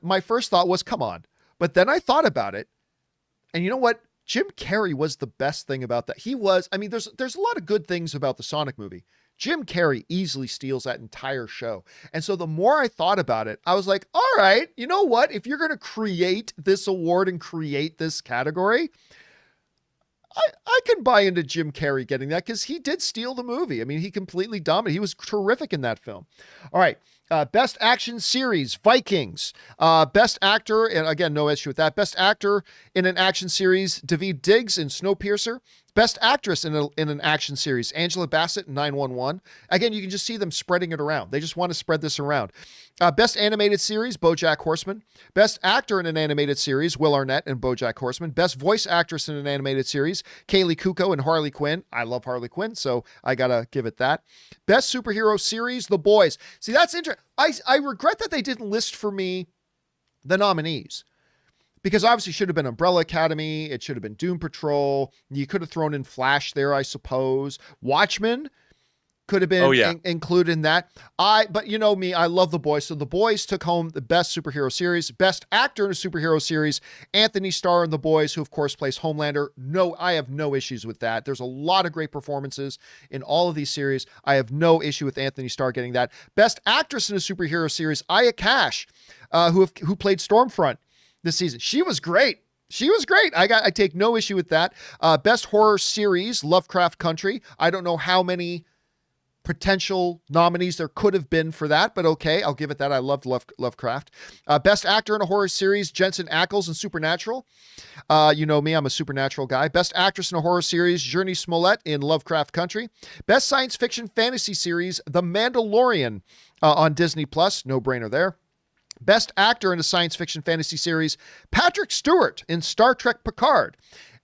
my first thought was, come on. But then I thought about it. And you know what? Jim Carrey was the best thing about that. He was, I mean, there's a lot of good things about the Sonic movie. Jim Carrey easily steals that entire show. And so the more I thought about it, I was like, all right, you know what? If you're going to create this award and create this category, I can buy into Jim Carrey getting that because he did steal the movie. I mean, he completely dominated. He was terrific in that film. All right. Best action series, Vikings. Best actor, and again, no issue with that. Best actor in an action series, Daveed Diggs in Snowpiercer. Best actress in an action series, Angela Bassett in 911. Again, you can just see them spreading it around. They just want to spread this around. Best animated series, Bojack Horseman. Best actor in an animated series, Will Arnett in Bojack Horseman. Best voice actress in an animated series, Kaylee Kuko in Harley Quinn. I love Harley Quinn, so I gotta give it that. Best superhero series, The Boys. See, that's interesting. I regret that they didn't list for me the nominees. Because obviously it should have been Umbrella Academy. It should have been Doom Patrol. You could have thrown in Flash there, I suppose. Watchmen could have been included in that. But you know me, I love The Boys. So The Boys took home the best superhero series. Best actor in a superhero series, Anthony Starr in The Boys, who of course plays Homelander. No, I have no issues with that. There's a lot of great performances in all of these series. I have no issue with Anthony Starr getting that. Best actress in a superhero series, Aya Cash, who played Stormfront this season. She was great. I take no issue with that. Best horror series, Lovecraft Country. I don't know how many potential nominees there could have been for that, but okay, I'll give it that. I loved Lovecraft. Best actor in a horror series, Jensen Ackles in Supernatural. You know me, I'm a Supernatural guy. Best actress in a horror series, Journey Smollett in Lovecraft Country. Best science fiction fantasy series, The Mandalorian on Disney Plus. No brainer there. Best actor in a science fiction fantasy series, Patrick Stewart in Star Trek Picard.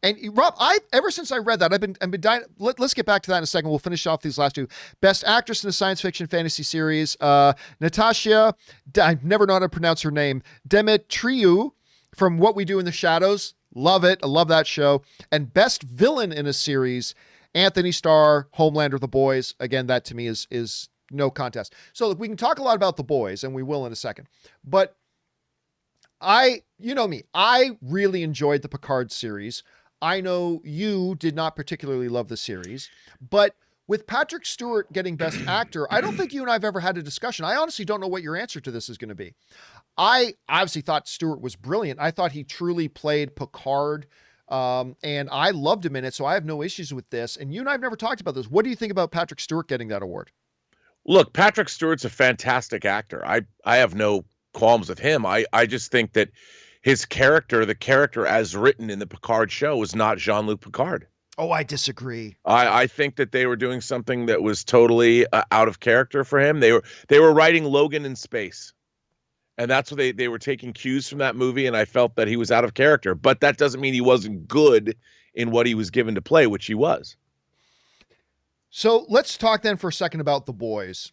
And Rob, ever since I read that, I've been dying. Let's get back to that in a second. We'll finish off these last two. Best actress in a science fiction fantasy series, Natasha, I never know how to pronounce her name, Demetriou from What We Do in the Shadows. Love it. I love that show. And best villain in a series, Anthony Starr, Homelander, The Boys. Again, that to me is no contest. So look, we can talk a lot about The Boys, and we will in a second. But you know me, I really enjoyed the Picard series. I know you did not particularly love the series, but with Patrick Stewart getting Best Actor, I don't think you and I have ever had a discussion. I honestly don't know what your answer to this is going to be. I obviously thought Stewart was brilliant. I thought he truly played Picard, and I loved him in it, so I have no issues with this. And you and I have never talked about this. What do you think about Patrick Stewart getting that award? Look, Patrick Stewart's a fantastic actor. I have no qualms with him. I just think that his character, the character as written in the Picard show, was not Jean-Luc Picard. Oh, I disagree. I think that they were doing something that was totally out of character for him. They were writing Logan in space. And that's what they were taking cues from that movie, and I felt that he was out of character. But that doesn't mean he wasn't good in what he was given to play, which he was. So let's talk then for a second about The Boys.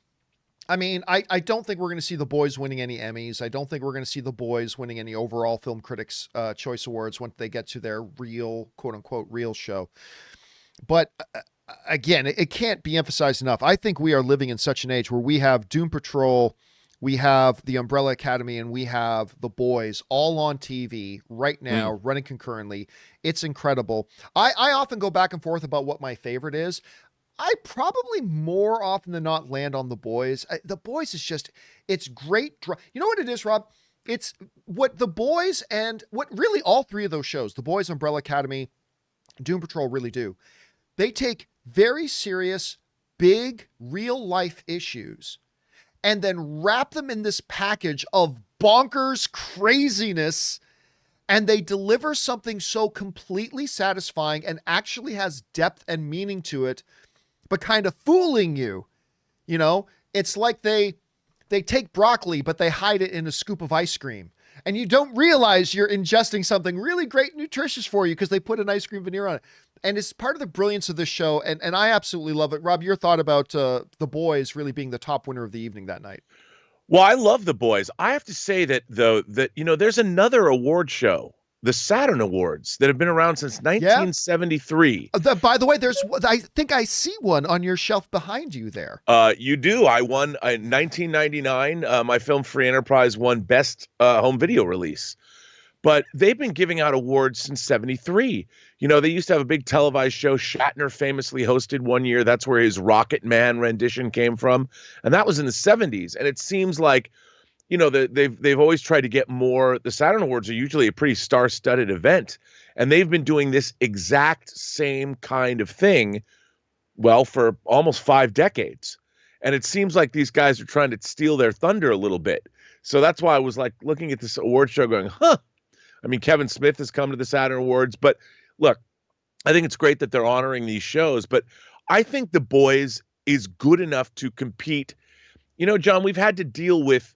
I mean, I don't think we're going to see The Boys winning any Emmys. I don't think we're going to see The Boys winning any overall Film Critics Choice Awards once they get to their real, quote unquote, real show. But again, it can't be emphasized enough. I think we are living in such an age where we have Doom Patrol, we have the Umbrella Academy, and we have The Boys all on TV right now, running concurrently. It's incredible. I often go back and forth about what my favorite is. I probably more often than not land on The Boys. The Boys is just, it's great. You know what it is, Rob? It's what The Boys and what really all three of those shows, The Boys, Umbrella Academy, Doom Patrol really do. They take very serious, big, real life issues and then wrap them in this package of bonkers craziness, and they deliver something so completely satisfying and actually has depth and meaning to it, but kind of fooling you. You know, it's like they take broccoli, but they hide it in a scoop of ice cream. and you don't realize you're ingesting something really great and nutritious for you because they put an ice cream veneer on it. And it's part of the brilliance of this show, and I absolutely love it. Rob, your thought about The Boys really being the top winner of the evening that night? Well, I love The Boys. I have to say that, though, that, there's another award show, the Saturn Awards, that have been around since Yeah? 1973. By the way, I think I see one on your shelf behind you there. You do. I won in 1999. My film Free Enterprise won Best Home Video Release. But they've been giving out awards since 73. They used to have a big televised show. Shatner famously hosted one year. That's where his Rocket Man rendition came from. And that was in the 70s. And it seems like, they've always tried to get more. The Saturn Awards are usually a pretty star-studded event. And they've been doing this exact same kind of thing, well, for almost 5 decades. And it seems like these guys are trying to steal their thunder a little bit. So that's why I was like looking at this award show going, huh. I mean, Kevin Smith has come to the Saturn Awards, but look, I think it's great that they're honoring these shows, but I think The Boys is good enough to compete. John, we've had to deal with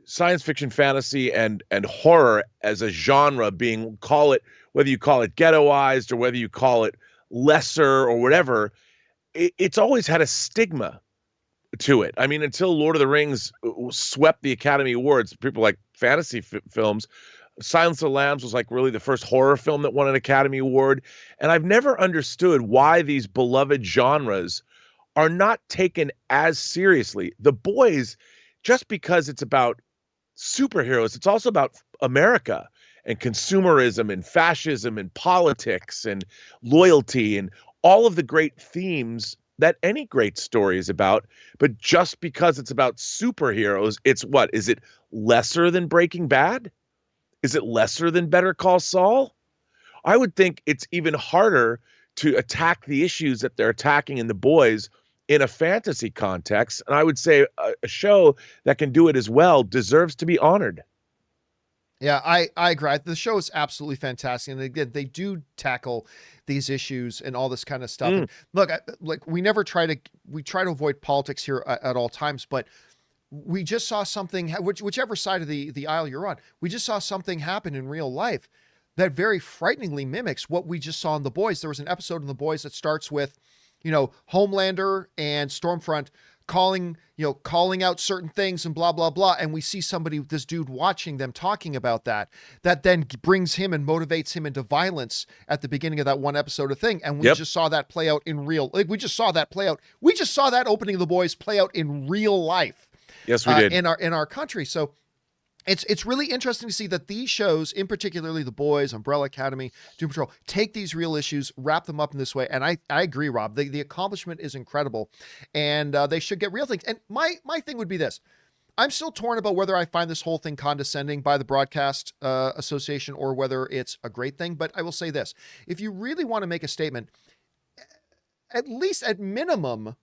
science fiction, fantasy, and horror as a genre being, whether you call it ghettoized or whether you call it lesser or whatever, it's always had a stigma to it. I mean, until Lord of the Rings swept the Academy Awards, people like fantasy films, Silence of the Lambs was like really the first horror film that won an Academy Award. And I've never understood why these beloved genres are not taken as seriously. The Boys, just because it's about superheroes, it's also about America and consumerism and fascism and politics and loyalty and all of the great themes that any great story is about. But just because it's about superheroes, it's what? Is it lesser than Breaking Bad? Is it lesser than Better Call Saul? I would think it's even harder to attack the issues that they're attacking in The Boys in a fantasy context. And I would say a show that can do it as well deserves to be honored. Yeah, I agree. The show is absolutely fantastic. And they do tackle these issues and all this kind of stuff. And look, we try to avoid politics here at all times, but we just saw something, whichever side of the aisle you're on, we just saw something happen in real life that very frighteningly mimics what we just saw in The Boys. There was an episode in The Boys that starts with, Homelander and Stormfront calling out certain things and blah, blah, blah. And we see this dude watching them talking about that then brings him and motivates him into violence at the beginning of that one episode of thing. And we just saw that play out in we just saw that play out. We just saw that opening of The Boys play out in real life. Yes, we did. In our country. So it's really interesting to see that these shows, in particularly The Boys, Umbrella Academy, Doom Patrol, take these real issues, wrap them up in this way. And I agree, Rob. The accomplishment is incredible, and they should get real things. And my thing would be this: I'm still torn about whether I find this whole thing condescending by the Broadcast Association or whether it's a great thing. But I will say this: if you really want to make a statement, at least at minimum,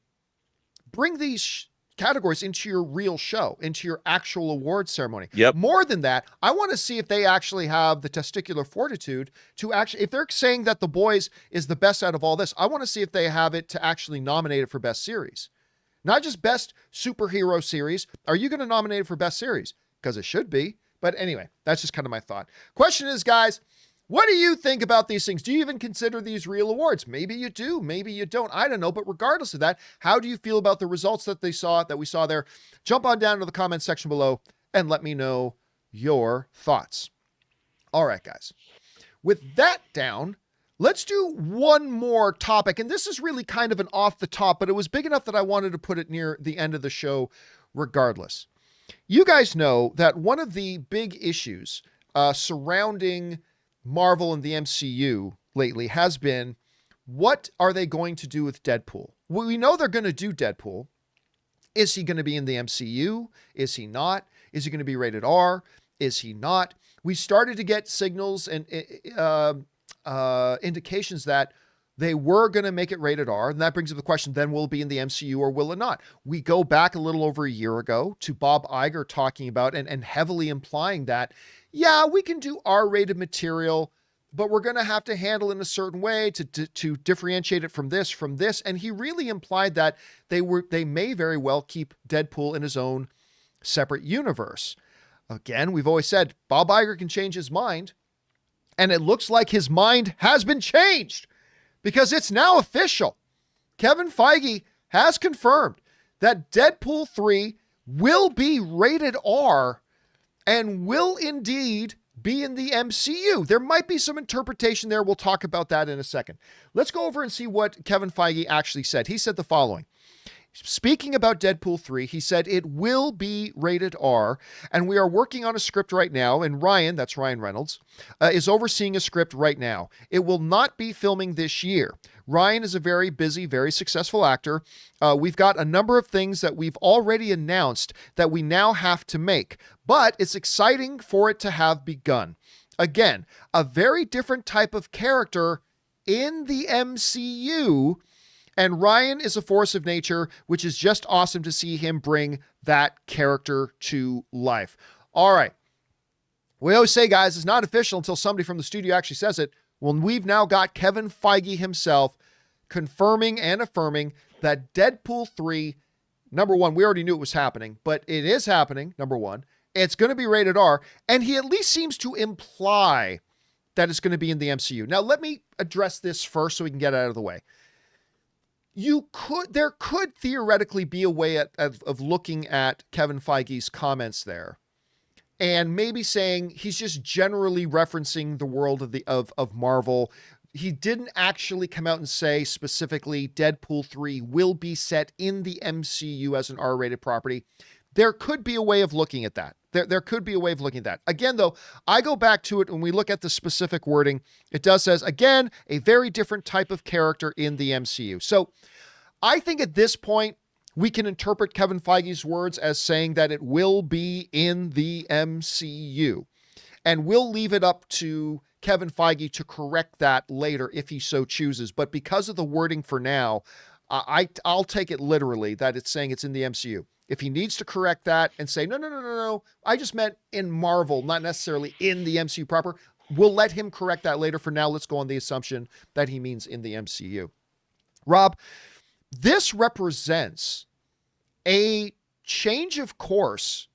bring these categories into your real show, into your actual award ceremony. Yep. More than that, I want to see if they actually have the testicular fortitude to if they're saying that The Boys is the best out of all this, I want to see if they have it to actually nominate it for best series. Not just best superhero series. Are you going to nominate it for best series? Because it should be. But anyway, that's just kind of my thought. Question is, guys, what do you think about these things? Do you even consider these real awards? Maybe you do, maybe you don't. I don't know. But regardless of that, how do you feel about the results that we saw there? Jump on down to the comment section below and let me know your thoughts. All right, guys. With that down, let's do one more topic. And this is really kind of an off the top, but it was big enough that I wanted to put it near the end of the show regardless. You guys know that one of the big issues surrounding Marvel and the MCU lately has been, what are they going to do with Deadpool? Well, we know they're going to do Deadpool. Is he going to be in the MCU? Is he not? Is he going to be rated R? Is he not? We started to get signals and indications that they were going to make it rated R. And that brings up the question, then will it be in the MCU or will it not? We go back a little over a year ago to Bob Iger talking about and heavily implying that, yeah, we can do R-rated material, but we're going to have to handle it in a certain way to differentiate it from this. And he really implied that they may very well keep Deadpool in his own separate universe. Again, we've always said Bob Iger can change his mind. And it looks like his mind has been changed because it's now official. Kevin Feige has confirmed that Deadpool 3 will be rated R and will indeed be in the MCU. There might be some interpretation there. We'll talk about that in a second. Let's go over and see what Kevin Feige actually said. He said the following. Speaking about Deadpool 3, he said it will be rated R, and we are working on a script right now, and Ryan, that's Ryan Reynolds, is overseeing a script right now. It will not be filming this year. Ryan is a very busy, very successful actor. We've got a number of things that we've already announced that we now have to make, but it's exciting for it to have begun. Again, a very different type of character in the MCU. And Ryan is a force of nature, which is just awesome to see him bring that character to life. All right. We always say, guys, it's not official until somebody from the studio actually says it. Well, we've now got Kevin Feige himself confirming and affirming that Deadpool 3, number one, we already knew it was happening, but it is happening, number one. It's going to be rated R, and he at least seems to imply that it's going to be in the MCU. Now, let me address this first so we can get it out of the way. There could theoretically be a way of looking at Kevin Feige's comments there and maybe saying he's just generally referencing the world of Marvel. He didn't actually come out and say specifically Deadpool 3 will be set in the MCU as an R-rated property. There could be a way of looking at that. There could be a way of looking at that. Again, though, I go back to it when we look at the specific wording. It does says, again, a very different type of character in the MCU. So I think at this point, we can interpret Kevin Feige's words as saying that it will be in the MCU. And we'll leave it up to Kevin Feige to correct that later if he so chooses. But because of the wording for now, I'll take it literally that it's saying it's in the MCU. If he needs to correct that and say, no, I just meant in Marvel, not necessarily in the MCU proper, we'll let him correct that later. For now, let's go on the assumption that he means in the MCU. Rob, this represents a change of course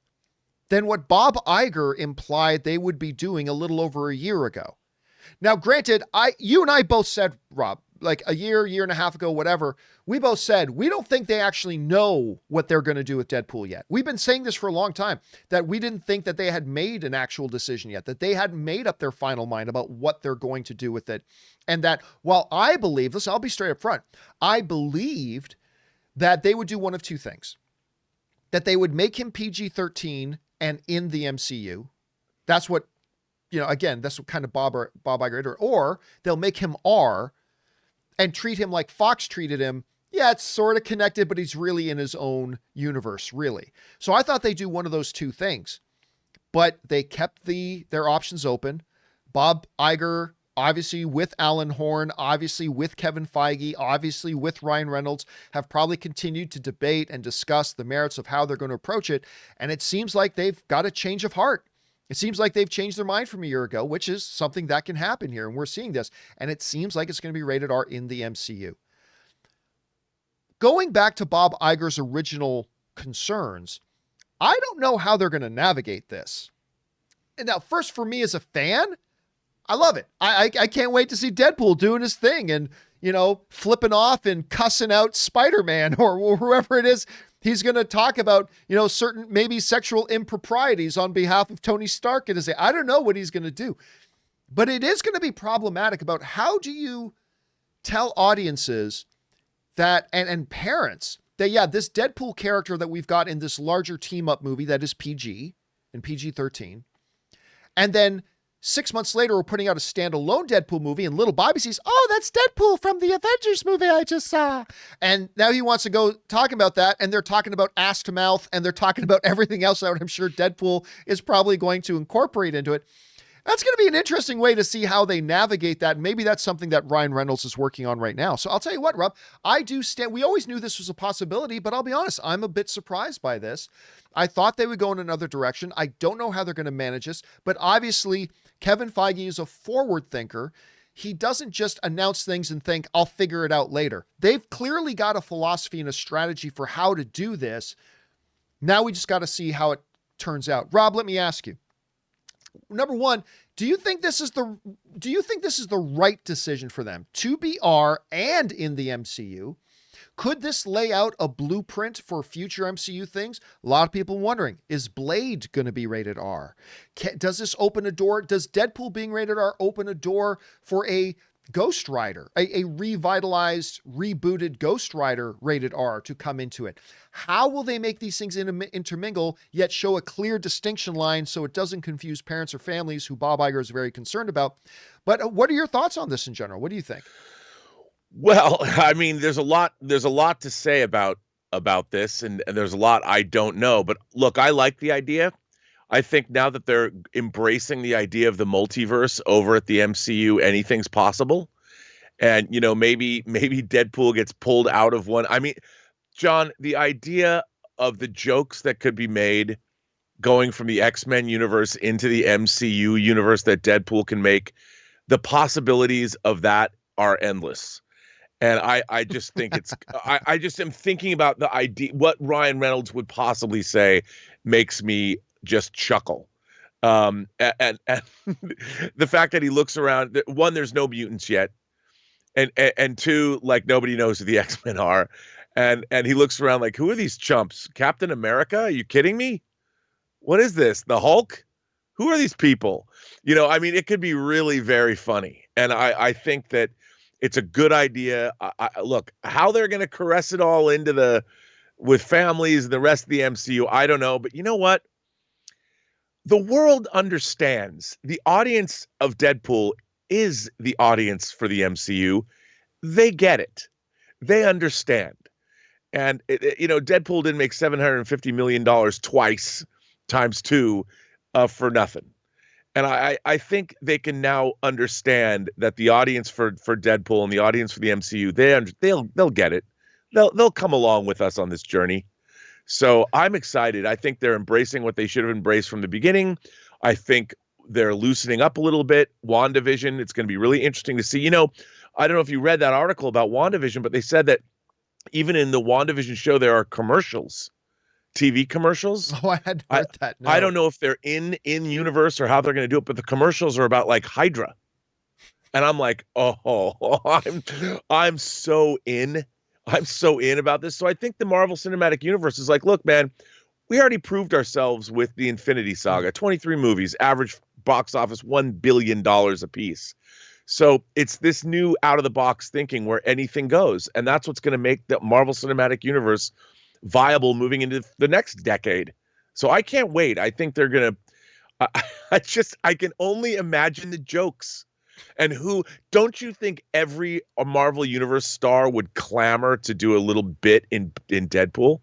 than what Bob Iger implied they would be doing a little over a year ago. Now, granted, you and I both said, Rob, like a year and a half ago, whatever, we both said, we don't think they actually know what they're going to do with Deadpool yet. We've been saying this for a long time, that we didn't think that they had made an actual decision yet, that they hadn't made up their final mind about what they're going to do with it. And that while I believe, listen, I'll be straight up front, I believed that they would do one of two things. That they would make him PG-13 and in the MCU. That's what, again, that's what kind of Bob Iger did. Or they'll make him R and treat him like Fox treated him. Yeah, it's sort of connected, but he's really in his own universe, really. So I thought they'd do one of those two things. But they kept their options open. Bob Iger, obviously with Alan Horn, obviously with Kevin Feige, obviously with Ryan Reynolds, have probably continued to debate and discuss the merits of how they're going to approach it. And it seems like they've got a change of heart. It seems like they've changed their mind from a year ago, which is something that can happen here. And we're seeing this. And it seems like it's going to be rated R in the MCU. Going back to Bob Iger's original concerns, I don't know how they're going to navigate this. And now, first, for me as a fan, I love it. I can't wait to see Deadpool doing his thing and, flipping off and cussing out Spider-Man or whoever it is. He's going to talk about, certain maybe sexual improprieties on behalf of Tony Stark. And I don't know what he's going to do. But it is going to be problematic about how do you tell audiences that and parents that, yeah, this Deadpool character that we've got in this larger team-up movie that is PG and PG-13. And then 6 months later, we're putting out a standalone Deadpool movie, and little Bobby sees, oh, that's Deadpool from the Avengers movie I just saw. And now he wants to go talking about that, and they're talking about ass to mouth, and they're talking about everything else that I'm sure Deadpool is probably going to incorporate into it. That's going to be an interesting way to see how they navigate that. Maybe that's something that Ryan Reynolds is working on right now. So I'll tell you what, Rob, we always knew this was a possibility, but I'll be honest, I'm a bit surprised by this. I thought they would go in another direction. I don't know how they're going to manage this, but obviously Kevin Feige is a forward thinker. He doesn't just announce things and think, I'll figure it out later. They've clearly got a philosophy and a strategy for how to do this. Now we just got to see how it turns out. Rob, let me ask you. Number one, do you think this is the right decision for them to be R and in the MCU? Could this lay out a blueprint for future MCU things? A lot of people wondering, is Blade going to be rated R? Does this open a door? Does Deadpool being rated R open a door for a Ghost Rider, a revitalized, rebooted Ghost Rider rated R to come into it? How will they make these things intermingle, yet show a clear distinction line so it doesn't confuse parents or families, who Bob Iger is very concerned about? But what are your thoughts on this in general? What do you think? Well, I mean, there's a lot to say about this, and there's a lot I don't know. But look, I like the idea. I think now that they're embracing the idea of the multiverse over at the MCU, anything's possible. And, you know, maybe Deadpool gets pulled out of one. I mean, John, the idea of the jokes that could be made going from the X-Men universe into the MCU universe that Deadpool can make, the possibilities of that are endless. And I just think it's, I just am thinking about the idea, what Ryan Reynolds would possibly say makes me just chuckle. And the fact that he looks around, one, there's no mutants yet. And two, like, nobody knows who the X-Men are. And he looks around like, who are these chumps? Captain America? Are you kidding me? What is this? The Hulk? Who are these people? You know, I mean, it could be really very funny. And I think that it's a good idea. Look, how they're going to caress it all into with families and the rest of the MCU, I don't know. But you know what? The world understands. The audience of Deadpool is the audience for the MCU. They get it. They understand. And, you know, Deadpool didn't make $750 million twice times two for nothing. And I think they can now understand that the audience for Deadpool and the audience for the MCU, they'll get it. They'll come along with us on this journey. So I'm excited. I think they're embracing what they should have embraced from the beginning. I think they're loosening up a little bit. WandaVision, it's going to be really interesting to see. You know, I don't know if you read that article about WandaVision, but they said that even in the WandaVision show, there are commercials, TV commercials. Oh, I hadn't heard that. No. I don't know if they're in universe or how they're going to do it, but the commercials are about like Hydra. And I'm like, I'm so in. I'm so in about this. So I think the Marvel Cinematic Universe is like, look, man, we already proved ourselves with the Infinity Saga, 23 movies, average box office $1 billion a piece. So it's this new out of the box thinking where anything goes. And that's what's going to make the Marvel Cinematic Universe viable moving into the next decade. So I can't wait. I think they're going to, I can only imagine the jokes. And don't you think every Marvel Universe star would clamor to do a little bit in Deadpool?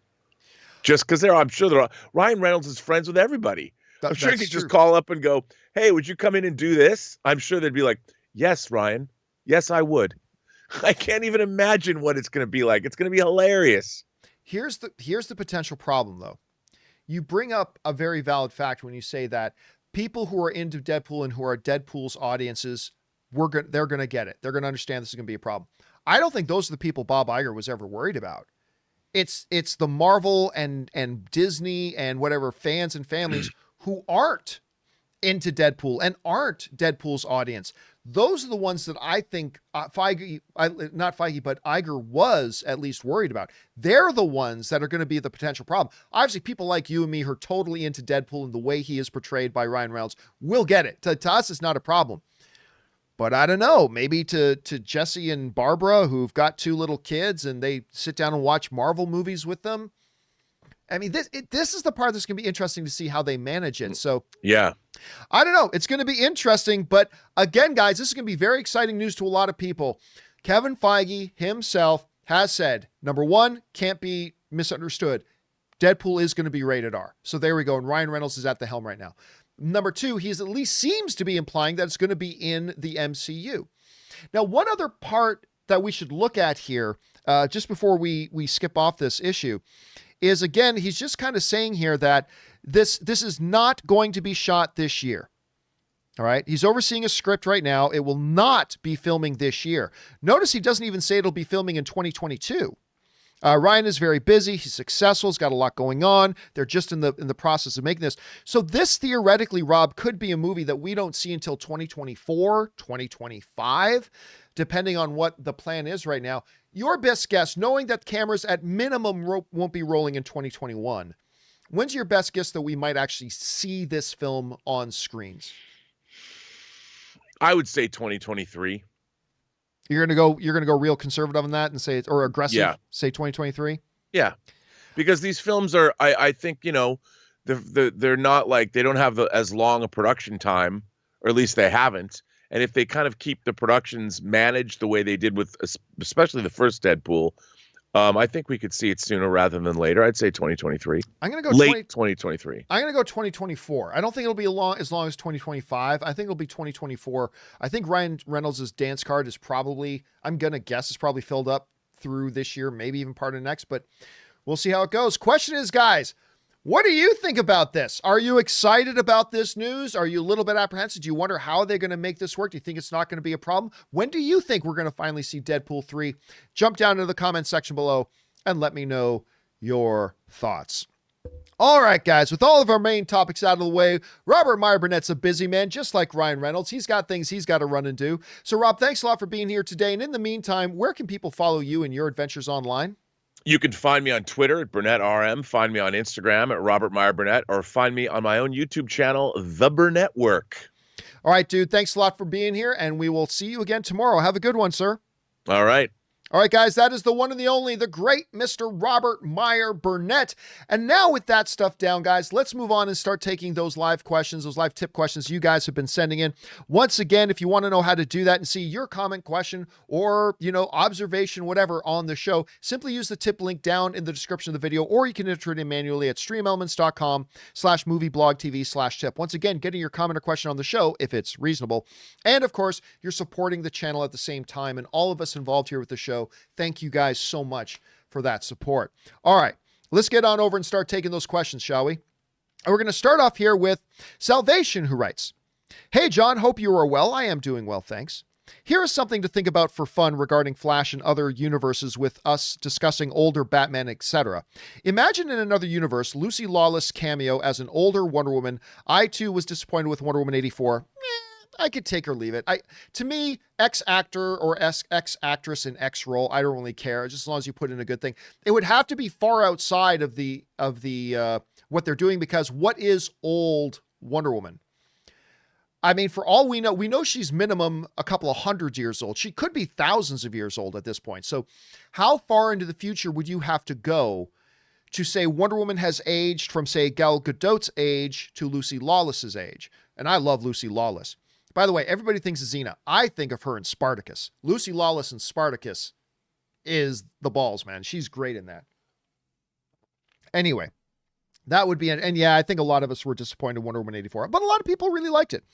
Just because I'm sure Ryan Reynolds is friends with everybody. I'm sure he could just call up and go, hey, would you come in and do this? I'm sure they'd be like, yes, Ryan. Yes, I would. I can't even imagine what it's going to be like. It's going to be hilarious. Here's the potential problem, though. You bring up a very valid fact when you say that people who are into Deadpool and who are Deadpool's audiences, they're going to get it. They're going to understand this is going to be a problem. I don't think those are the people Bob Iger was ever worried about. It's the Marvel and Disney and whatever fans and families who aren't into Deadpool and aren't Deadpool's audience. Those are the ones that I think not Feige, but Iger was at least worried about. They're the ones that are going to be the potential problem. Obviously, people like you and me who are totally into Deadpool and the way he is portrayed by Ryan Reynolds will get it. To us, it's not a problem. But I don't know, maybe to Jesse and Barbara, who've got 2 little kids and they sit down and watch Marvel movies with them. I mean, this is the part that's going to be interesting to see how they manage it. So yeah, I don't know. It's going to be interesting. But again, guys, this is going to be very exciting news to a lot of people. Kevin Feige himself has said, number one, can't be misunderstood. Deadpool is going to be rated R. So there we go. And Ryan Reynolds is at the helm right now. Number two, he at least seems to be implying that it's going to be in the MCU. Now, one other part that we should look at here, just before we skip off this issue, is, again, he's just kind of saying here that this is not going to be shot this year. All right. He's overseeing a script right now. It will not be filming this year. Notice he doesn't even say it'll be filming in 2022. Ryan is very busy. He's successful. He's got a lot going on. They're just in the process of making this. So this theoretically, Rob, could be a movie that we don't see until 2024, 2025, depending on what the plan is right now. Your best guess, knowing that cameras at minimum won't be rolling in 2021, when's your best guess that we might actually see this film on screens? I would say 2023. You're gonna go real conservative on that and say or aggressive. Yeah. Say 2023. Yeah, because these films are, I think, they're not like, they don't have as long a production time, or at least they haven't. And if they kind of keep the productions managed the way they did with, especially the first Deadpool, I think we could see it sooner rather than later. I'd say 2023. I'm going to go late 2023. I'm going to go 2024. I don't think it'll be as long as 2025. I think it'll be 2024. I think Ryan Reynolds' dance card is probably, I'm going to guess, is probably filled up through this year, maybe even part of next, but we'll see how it goes. Question is, guys, what do you think about this? Are you excited about this news? Are you a little bit apprehensive? Do you wonder how they're going to make this work? Do you think it's not going to be a problem? When do you think we're going to finally see Deadpool 3? Jump down into the comment section below and let me know your thoughts. All right, guys, with all of our main topics out of the way, Robert Meyer Burnett's a busy man, just like Ryan Reynolds. He's got things he's got to run and do. So, Rob, thanks a lot for being here today. And in the meantime, where can people follow you and your adventures online? You can find me on Twitter at BurnettRM, find me on Instagram at Robert Meyer Burnett, or find me on my own YouTube channel, The Burnett Work. All right, dude, thanks a lot for being here, and we will see you again tomorrow. Have a good one, sir. All right. All right, guys, that is the one and the only, the great Mr. Robert Meyer Burnett. And now with that stuff down, guys, let's move on and start taking those live questions, those live tip questions you guys have been sending in. Once again, if you want to know how to do that and see your comment, question, or, observation, whatever on the show, simply use the tip link down in the description of the video, or you can enter it in manually at streamelements.com/movieblogtv/tip. Once again, getting your comment or question on the show if it's reasonable. And of course, you're supporting the channel at the same time, and all of us involved here with the show. Thank you guys so much for that support. All right, let's get on over and start taking those questions, shall we? And we're going to start off here with Salvation, who writes, "Hey, John, hope you are well. I am doing well, thanks. Here is something to think about for fun regarding Flash and other universes with us discussing older Batman, etc. Imagine in another universe, Lucy Lawless cameo as an older Wonder Woman. I, too, was disappointed with Wonder Woman 84. I could take or leave it. To me, X-actor or X-actress in X role, I don't really care, just as long as you put in a good thing. It would have to be far outside of the what they're doing, because what is old Wonder Woman? I mean, for all we know she's minimum a couple of 100 years old. She could be thousands of years old at this point. So how far into the future would you have to go to say Wonder Woman has aged from, say, Gal Gadot's age to Lucy Lawless's age? And I love Lucy Lawless. By the way, everybody thinks of Xena. I think of her in Spartacus. Lucy Lawless in Spartacus is the balls, man. She's great in that. Anyway, that would be it. And yeah, I think a lot of us were disappointed in Wonder Woman 84, but a lot of people really liked it.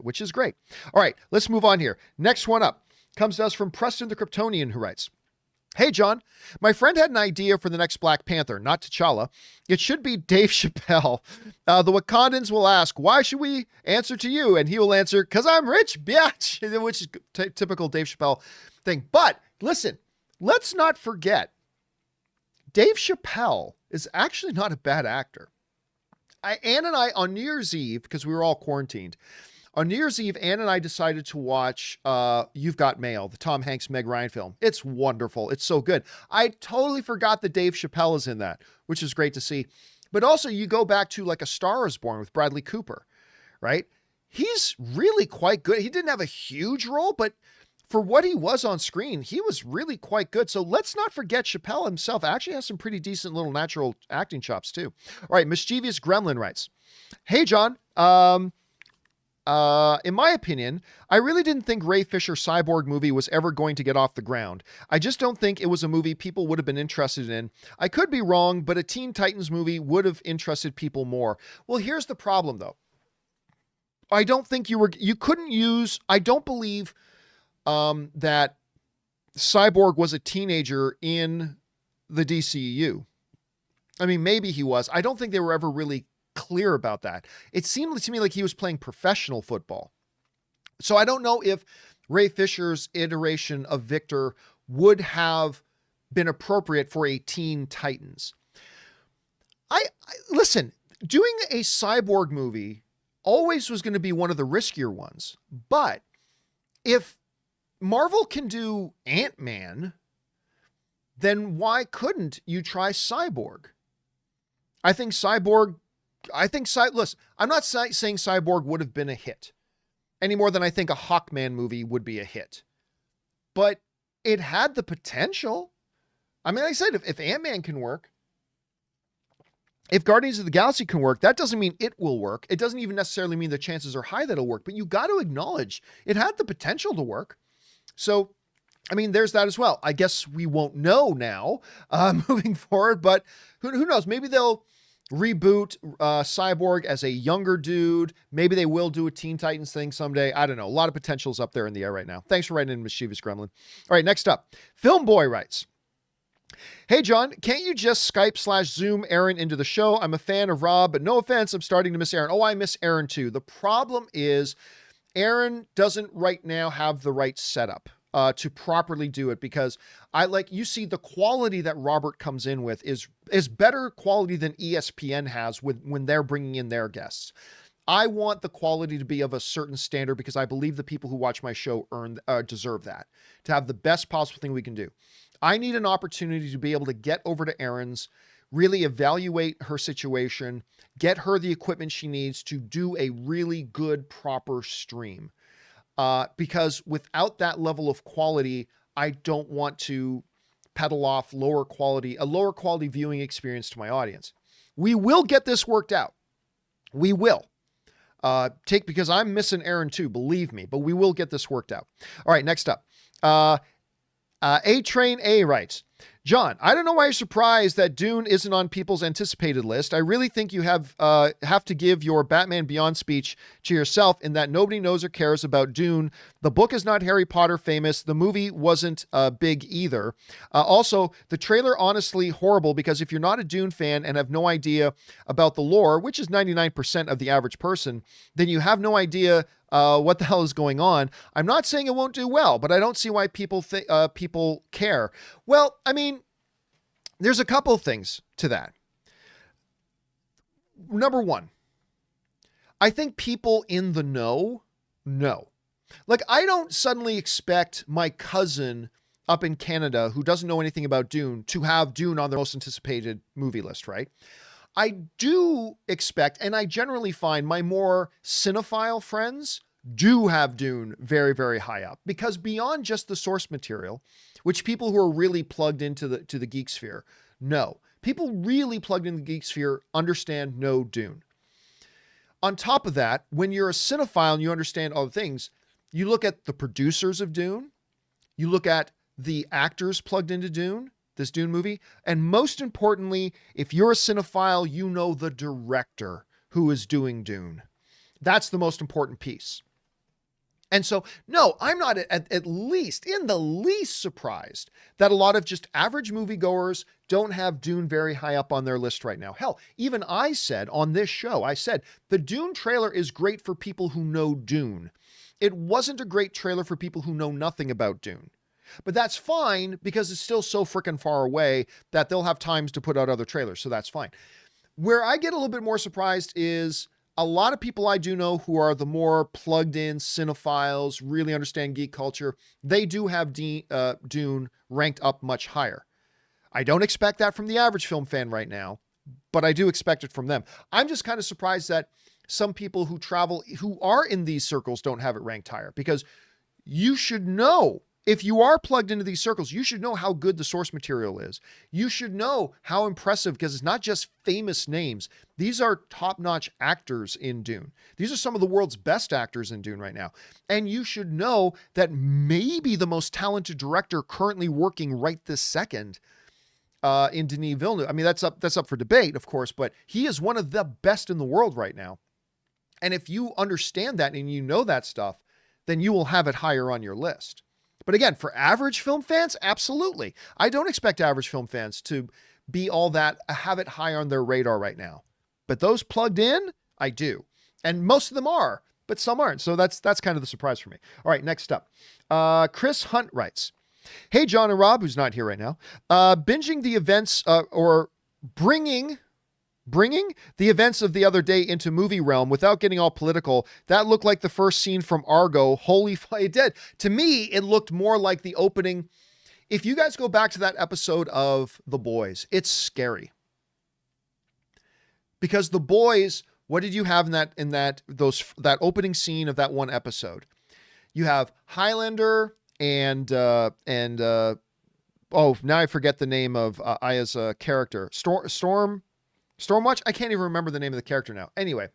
Which is great. All right, let's move on here. Next one up comes to us from Preston the Kryptonian, who writes, "Hey, John, my friend had an idea for the next Black Panther, not T'Challa. It should be Dave Chappelle. The Wakandans will ask, why should we answer to you? And he will answer, 'cause I'm rich, bitch,' which is typical Dave Chappelle thing. But listen, let's not forget, Dave Chappelle is actually not a bad actor. Ann and I, on New Year's Eve, because we were all quarantined, on New Year's Eve, Ann and I decided to watch You've Got Mail, the Tom Hanks, Meg Ryan film. It's wonderful. It's so good. I totally forgot that Dave Chappelle is in that, which is great to see. But also, you go back to like A Star Is Born with Bradley Cooper, right? He's really quite good. He didn't have a huge role, but for what he was on screen, he was really quite good. So let's not forget Chappelle himself actually has some pretty decent little natural acting chops too. All right, Mischievous Gremlin writes, "Hey, John, in my opinion, I really didn't think Ray Fisher's Cyborg movie was ever going to get off the ground. I just don't think it was a movie people would have been interested in. I could be wrong, but a Teen Titans movie would have interested people more." Well, here's the problem though. I don't think I don't believe that Cyborg was a teenager in the DCEU. I mean, maybe he was. I don't think they were ever really clear about that. It seemed to me like he was playing professional football. So I don't know if Ray Fisher's iteration of Victor would have been appropriate for a Teen Titans. I listen, doing a cyborg movie always was going to be one of the riskier ones. But if Marvel can do Ant-Man, then why couldn't you try Cyborg? Listen, I'm not saying Cyborg would have been a hit any more than I think a Hawkman movie would be a hit. But it had the potential. I mean, like I said, if Ant-Man can work, if Guardians of the Galaxy can work, that doesn't mean it will work. It doesn't even necessarily mean the chances are high that it'll work, but you got to acknowledge it had the potential to work. So, I mean, there's that as well. I guess we won't know now moving forward, but who knows? Maybe they'll reboot Cyborg as a younger dude. Maybe they will do a Teen Titans thing someday. I don't know. A lot of potentials up there in the air right now. Thanks for writing in, Mischievous Gremlin. All right, next up. Film Boy writes, "Hey, John, can't you just Skype/Zoom Aaron into the show? I'm a fan of Rob, but no offense, I'm starting to miss Aaron." Oh, I miss Aaron too. The problem is Aaron doesn't right now have the right setup to properly do it, because you see the quality that Robert comes in with is better quality than ESPN has when they're bringing in their guests. I want the quality to be of a certain standard because I believe the people who watch my show deserve that, to have the best possible thing we can do. I need an opportunity to be able to get over to Erin's, really evaluate her situation, get her the equipment she needs to do a really good, proper stream. Because without that level of quality, I don't want to peddle off a lower quality viewing experience to my audience. We will get this worked out. We will. Because I'm missing Aaron too, believe me, but we will get this worked out. All right, next up. A-Train A writes, "John, I don't know why you're surprised that Dune isn't on people's anticipated list. I really think you have to give your Batman Beyond speech to yourself in that nobody knows or cares about Dune. The book is not Harry Potter famous. The movie wasn't big either. Also, the trailer honestly horrible, because if you're not a Dune fan and have no idea about the lore, which is 99% of the average person, then you have no idea what the hell is going on. I'm not saying it won't do well, but I don't see why people care." Well, I mean, there's a couple of things to that. Number one, I think people in the know. Like, I don't suddenly expect my cousin up in Canada who doesn't know anything about Dune to have Dune on their most anticipated movie list, right? I do expect, and I generally find my more cinephile friends do have Dune very, very high up, because beyond just the source material, which people who are really plugged into the geek sphere know, people really plugged in the geek sphere know Dune. On top of that, when you're a cinephile and you understand all the things, you look at the producers of Dune, you look at the actors plugged into Dune, this Dune movie, and most importantly, if you're a cinephile, you know the director who is doing Dune. That's the most important piece. And so, no, I'm not at least in the least surprised that a lot of just average moviegoers don't have Dune very high up on their list right now. Hell, even I said on this show, the Dune trailer is great for people who know Dune. It wasn't a great trailer for people who know nothing about Dune. But that's fine, because it's still so freaking far away that they'll have times to put out other trailers. So that's fine. Where I get a little bit more surprised is a lot of people I do know who are the more plugged in cinephiles, really understand geek culture. They do have Dune ranked up much higher. I don't expect that from the average film fan right now, but I do expect it from them. I'm just kind of surprised that some people who are in these circles don't have it ranked higher, because you should know. If you are plugged into these circles, you should know how good the source material is. You should know how impressive, because it's not just famous names. These are top-notch actors in Dune. These are some of the world's best actors in Dune right now. And you should know that maybe the most talented director currently working right this second in Denis Villeneuve. I mean, that's up for debate, of course, but he is one of the best in the world right now. And if you understand that and you know that stuff, then you will have it higher on your list. But again, for average film fans, absolutely. I don't expect average film fans to be all that, have it high on their radar right now. But those plugged in, I do. And most of them are, but some aren't. So that's kind of the surprise for me. All right, next up. Chris Hunt writes, Hey, John and Rob, who's not here right now. Binging the events or bringing the events of the other day into movie realm without getting all political. That looked like the first scene from Argo. Holy it did. To me, it looked more like the opening. If you guys go back to that episode of The Boys, it's scary. Because The Boys, what did you have in that opening scene of that one episode? You have Highlander and now I forget the name of Aya's character. Stormwatch? I can't even remember the name of the character now. Anyway,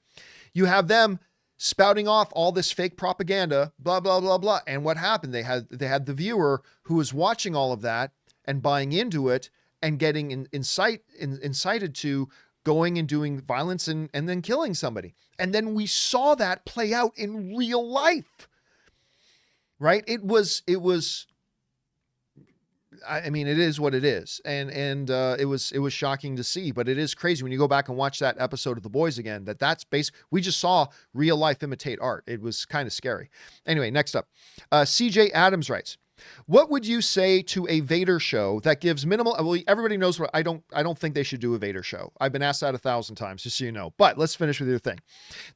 you have them spouting off all this fake propaganda, blah, blah, blah, blah. And what happened? They had the viewer who was watching all of that and buying into it and getting incited to going and doing violence and then killing somebody. And then we saw that play out in real life, right? It was, I mean, it is what it is. And it was shocking to see, but it is crazy when you go back and watch that episode of The Boys again, that's basically, we just saw real life imitate art. It was kind of scary. Anyway, next up, CJ Adams writes, what would you say to a Vader show that gives minimal, well, everybody knows what I don't think they should do a Vader show. I've been asked that 1,000 times, just so you know, but let's finish with your thing.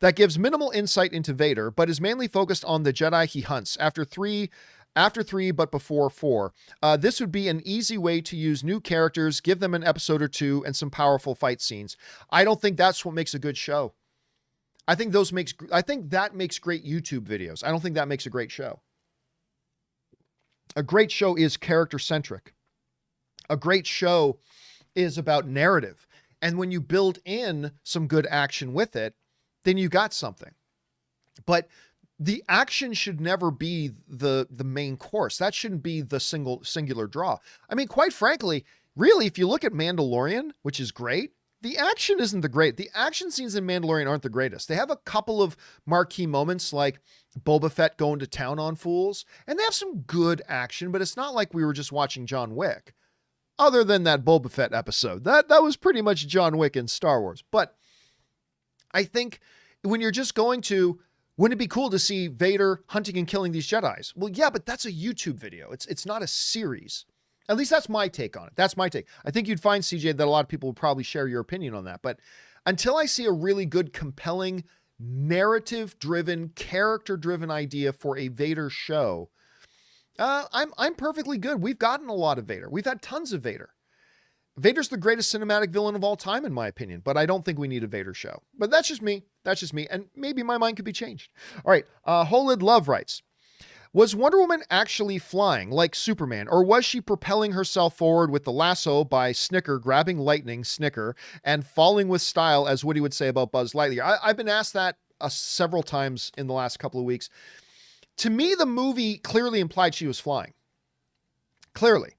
That gives minimal insight into Vader, but is mainly focused on the Jedi he hunts after three, but before 4. This would be an easy way to use new characters, give them an episode or two and some powerful fight scenes. I don't think that's what makes a good show. I think that makes great YouTube videos. I don't think that makes a great show. A great show is character centric. A great show is about narrative. And when you build in some good action with it, then you got something. But the action should never be the main course. That shouldn't be the singular draw. I mean, quite frankly, really, if you look at Mandalorian, which is great, the action isn't the action scenes in Mandalorian aren't the greatest. They have a couple of marquee moments like Boba Fett going to town on fools, and they have some good action, but it's not like we were just watching John Wick. Other than that Boba Fett episode, that was pretty much John Wick in Star Wars. But I think when you're just going to, wouldn't it be cool to see Vader hunting and killing these Jedis? Well, yeah, but that's a YouTube video. It's not a series. At least that's my take on it. That's my take. I think you'd find, CJ, that a lot of people would probably share your opinion on that. But until I see a really good, compelling, narrative-driven, character-driven idea for a Vader show, I'm perfectly good. We've gotten a lot of Vader. We've had tons of Vader. Vader's the greatest cinematic villain of all time, in my opinion, but I don't think we need a Vader show. But that's just me. That's just me. And maybe my mind could be changed. All right. Holid Love writes, was Wonder Woman actually flying like Superman, or was she propelling herself forward with the lasso by Snicker, grabbing lightning, Snicker, and falling with style, as Woody would say about Buzz Lightyear? I've been asked that several times in the last couple of weeks. To me, the movie clearly implied she was flying. Clearly.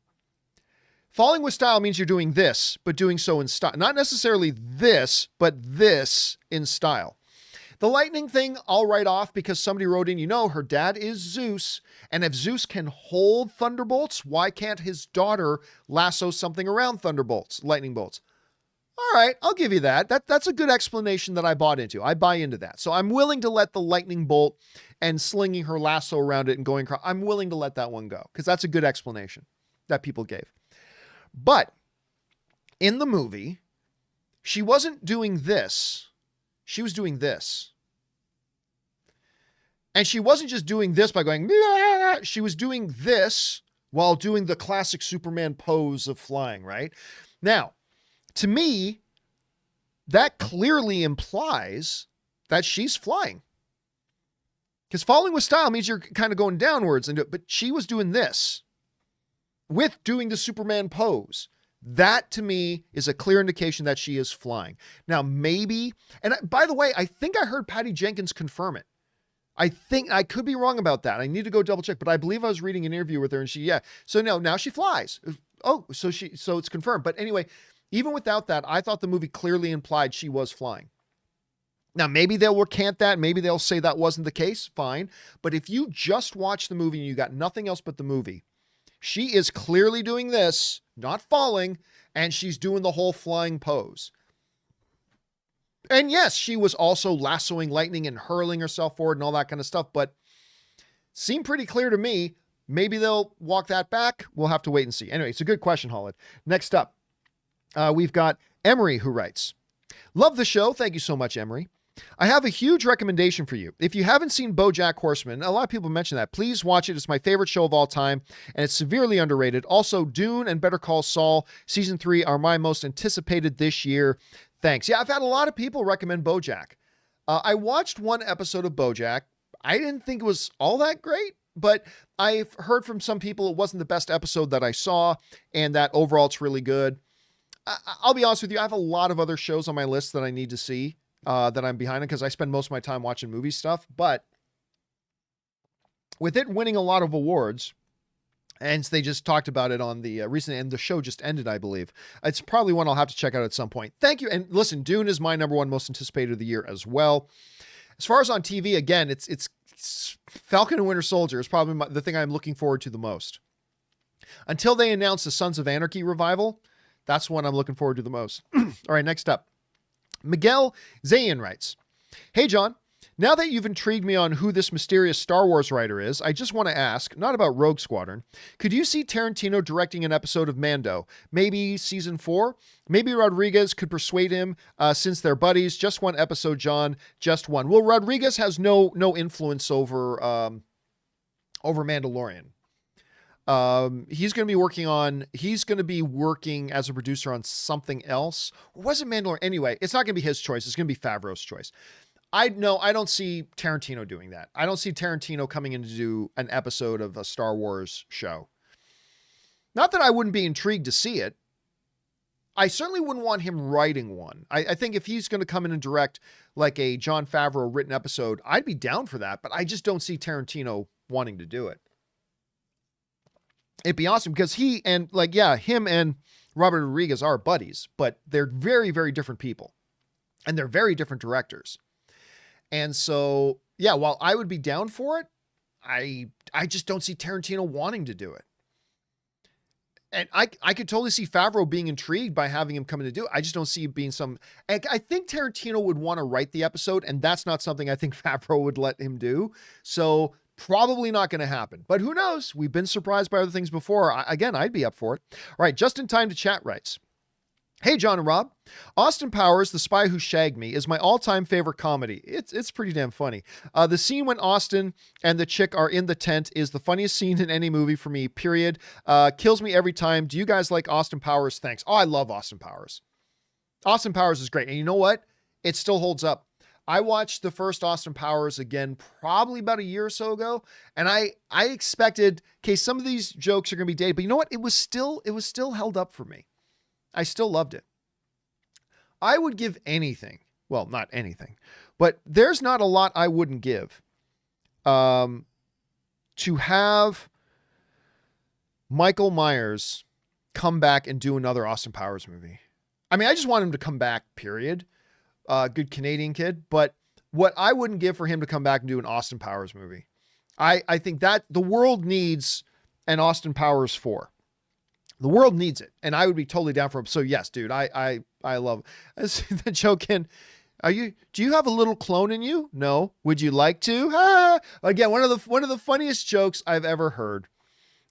Falling with style means you're doing this, but doing so in style. Not necessarily this, but this in style. The lightning thing, I'll write off because somebody wrote in, her dad is Zeus. And if Zeus can hold thunderbolts, why can't his daughter lasso something around thunderbolts, lightning bolts? All right, I'll give you that. That's a good explanation that I bought into. I buy into that. So I'm willing to let the lightning bolt and slinging her lasso around it and going across. I'm willing to let that one go because that's a good explanation that people gave. But in the movie, she wasn't doing this. She was doing this. And she wasn't just doing this by going, Meow. She was doing this while doing the classic Superman pose of flying, right? Now, to me, that clearly implies that she's flying. Because falling with style means you're kind of going downwards, but she was doing this with doing the Superman pose. That to me is a clear indication that she is flying. Now, maybe, and by the way, I think I heard Patty Jenkins confirm it. I think I could be wrong about that. I need to go double check, but I believe I was reading an interview with her and So no, now she flies. Oh, so it's confirmed. But anyway, even without that, I thought the movie clearly implied she was flying. Now, maybe they'll recant that. Maybe they'll say that wasn't the case. Fine. But if you just watch the movie and you got nothing else but the movie, she is clearly doing this, not falling, and she's doing the whole flying pose. And yes, she was also lassoing lightning and hurling herself forward and all that kind of stuff, but seemed pretty clear to me, Maybe they'll walk that back. We'll have to wait and see. Anyway, it's a good question, Holland. Next up, we've got Emery, who writes, love the show. Thank you so much, Emery. I have a huge recommendation for you. If you haven't seen Bojack Horseman, a lot of people mention that, please watch it. It's my favorite show of all time, and it's severely underrated. Also, Dune and Better Call Saul season 3 are my most anticipated this year. Thanks. Yeah, I've had a lot of people recommend Bojack. I watched one episode of Bojack. I didn't think it was all that great, but I've heard from some people it wasn't the best episode that I saw, and that overall it's really good. I'll be honest with you, I have a lot of other shows on my list that I need to see. That I'm behind on because I spend most of my time watching movie stuff, but with it winning a lot of awards, and they just talked about it on the recent, and the show just ended, I believe. It's probably one I'll have to check out at some point. Thank you. And listen, Dune is my number one most anticipated of the year as well. As far as on TV, again, it's Falcon and Winter Soldier is probably the thing I'm looking forward to the most. Until they announce the Sons of Anarchy revival, that's one I'm looking forward to the most. All right, next up. Miguel Zayn writes, hey, John, now that you've intrigued me on who this mysterious Star Wars writer is, I just want to ask, not about Rogue Squadron, could you see Tarantino directing an episode of Mando? Maybe season 4? Maybe Rodriguez could persuade him since they're buddies. Just one episode, John, just one. Well, Rodriguez has no influence over Mandalorian. He's going to be working as a producer on something else. Or was it Mandalorian? Anyway, it's not going to be his choice. It's going to be Favreau's choice. I don't see Tarantino doing that. I don't see Tarantino coming in to do an episode of a Star Wars show. Not that I wouldn't be intrigued to see it. I certainly wouldn't want him writing one. I think if he's going to come in and direct like a Jon Favreau written episode, I'd be down for that, but I just don't see Tarantino wanting to do it. It'd be awesome because him and Robert Rodriguez are buddies, but they're very, very different people and they're very different directors. And so, yeah, while I would be down for it, I just don't see Tarantino wanting to do it. And I could totally see Favreau being intrigued by having him come in to do it. I just don't see it being I think Tarantino would want to write the episode, and that's not something I think Favreau would let him do. So probably not going to happen, but who knows? We've been surprised by other things before. Again, I'd be up for it. All right. Just in time to chat writes, hey, John and Rob, Austin Powers, The Spy Who Shagged Me is my all-time favorite comedy. It's pretty damn funny. The scene when Austin and the chick are in the tent is the funniest scene in any movie for me, period. Kills me every time. Do you guys like Austin Powers? Thanks. Oh, I love Austin Powers. Austin Powers is great. And you know what? It still holds up. I watched the first Austin Powers again, probably about a year or so ago. And I expected, okay, some of these jokes are going to be dated, but you know what? It was still held up for me. I still loved it. I would give anything. Well, not anything, but there's not a lot I wouldn't give, to have Michael Myers come back and do another Austin Powers movie. I mean, I just want him to come back, period. Good Canadian kid, but what I wouldn't give for him to come back and do an Austin Powers movie. I think that the world needs an Austin Powers 4. The world needs it, and I would be totally down for him. So yes, dude, I love the joke. Do you have a little clone in you? No. Would you like to? Again, one of the funniest jokes I've ever heard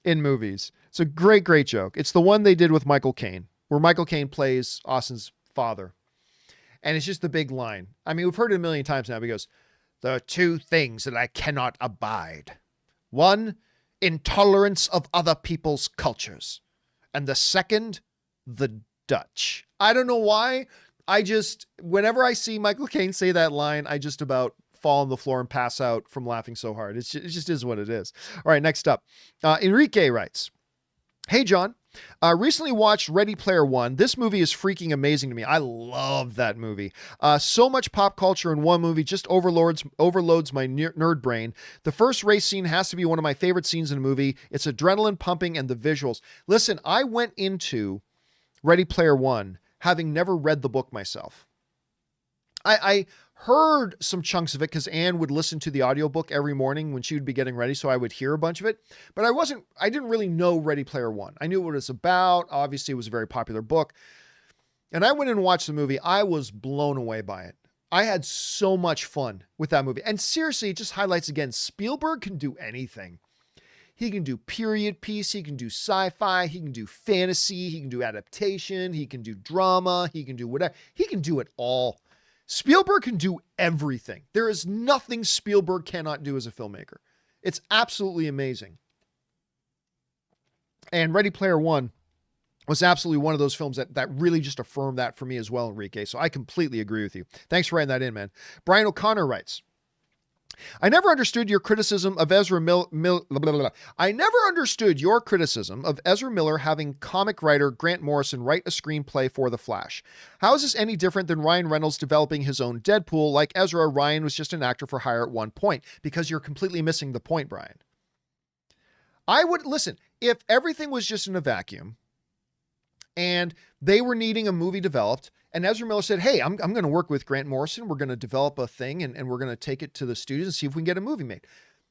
in movies. It's a great joke. It's the one they did with Michael Caine, where Michael Caine plays Austin's father. And it's just the big line. I mean, we've heard it a million times now. But he goes, there are 2 things that I cannot abide. 1, intolerance of other people's cultures. And the second, the Dutch. I don't know why. Whenever I see Michael Caine say that line, I just about fall on the floor and pass out from laughing so hard. It just is what it is. All right, next up. Enrique writes, hey, John. Recently watched Ready Player One. This movie is freaking amazing to me. I love that movie. So much pop culture in one movie just overloads my nerd brain. The first race scene has to be one of my favorite scenes in a movie. It's adrenaline pumping and the visuals. Listen, I went into Ready Player One having never read the book myself. I heard some chunks of it because Anne would listen to the audiobook every morning when she would be getting ready, so I would hear a bunch of it. But I didn't really know Ready Player One. I knew what it was about. Obviously, it was a very popular book. And I went in and watched the movie. I was blown away by it. I had so much fun with that movie. And seriously, it just highlights again, Spielberg can do anything. He can do period piece. He can do sci-fi. He can do fantasy. He can do adaptation. He can do drama. He can do whatever. He can do it all. Spielberg can do everything. There is nothing Spielberg cannot do as a filmmaker. It's absolutely amazing. And Ready Player One was absolutely one of those films that really just affirmed that for me as well, Enrique. So I completely agree with you. Thanks for writing that in, man. Brian O'Connor writes, I never understood your criticism of Ezra I never understood your criticism of Ezra Miller having comic writer Grant Morrison write a screenplay for The Flash. How is this any different than Ryan Reynolds developing his own Deadpool? Like Ezra, Ryan was just an actor for hire at one point. Because you're completely missing the point, Brian. I would, listen, if everything was just in a vacuum and they were needing a movie developed, and Ezra Miller said, hey, I'm going to work with Grant Morrison. We're going to develop a thing and we're going to take it to the studios and see if we can get a movie made.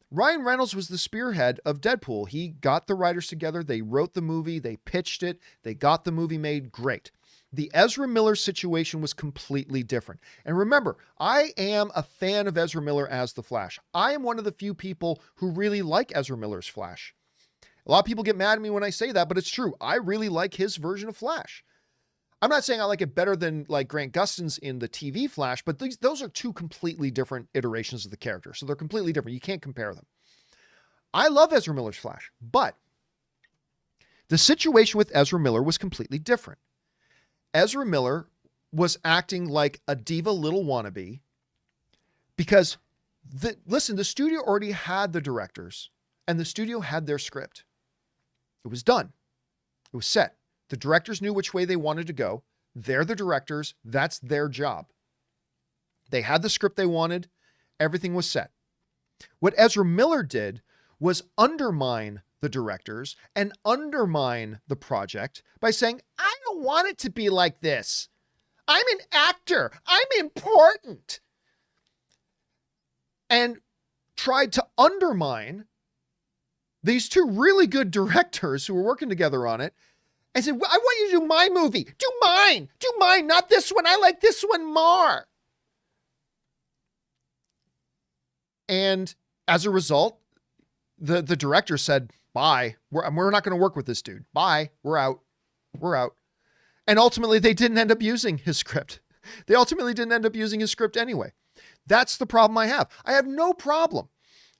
Ryan Reynolds was the spearhead of Deadpool. He got the writers together. They wrote the movie. They pitched it. They got the movie made. Great. The Ezra Miller situation was completely different. And remember, I am a fan of Ezra Miller as the Flash. I am one of the few people who really like Ezra Miller's Flash. A lot of people get mad at me when I say that, but it's true. I really like his version of Flash. I'm not saying I like it better than like Grant Gustin's in the TV Flash, but those are two completely different iterations of the character. So they're completely different. You can't compare them. I love Ezra Miller's Flash, but the situation with Ezra Miller was completely different. Ezra Miller was acting like a diva little wannabe because the studio already had the directors and the studio had their script. It was done. It was set. The directors knew which way they wanted to go. They're the directors. That's their job. They had the script they wanted. Everything was set. What Ezra Miller did was undermine the directors and undermine the project by saying, I don't want it to be like this. I'm an actor. I'm important. And tried to undermine these two really good directors who were working together on it. I said, I want you to do my movie. Do mine. Do mine, not this one. I like this one more. And as a result, the director said, bye. We're not going to work with this dude. Bye. We're out. We're out. And ultimately, they didn't end up using his script. They ultimately didn't end up using his script anyway. That's the problem I have. I have no problem.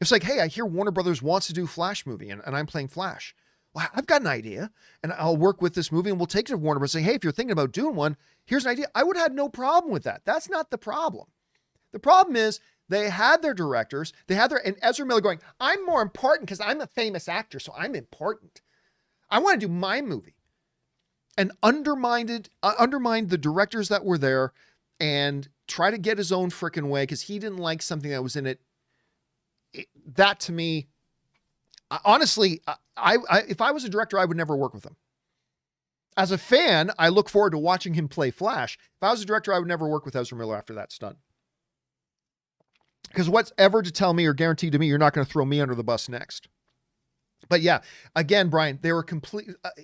It's like, hey, I hear Warner Brothers wants to do Flash movie and I'm playing Flash. Well, I've got an idea and I'll work with this movie and we'll take it to Warner Bros. And say, hey, if you're thinking about doing one, here's an idea. I would have had no problem with that. That's not the problem. The problem is they had their directors, and Ezra Miller going, I'm more important because I'm a famous actor, so I'm important. I want to do my movie. And undermined the directors that were there and try to get his own frickin' way because he didn't like something that was in it. That to me, honestly, if I was a director, I would never work with him. As a fan, I look forward to watching him play Flash. If I was a director, I would never work with Ezra Miller after that stunt. Because what's ever to tell me or guarantee to me, you're not going to throw me under the bus next. But yeah, again, Brian, they were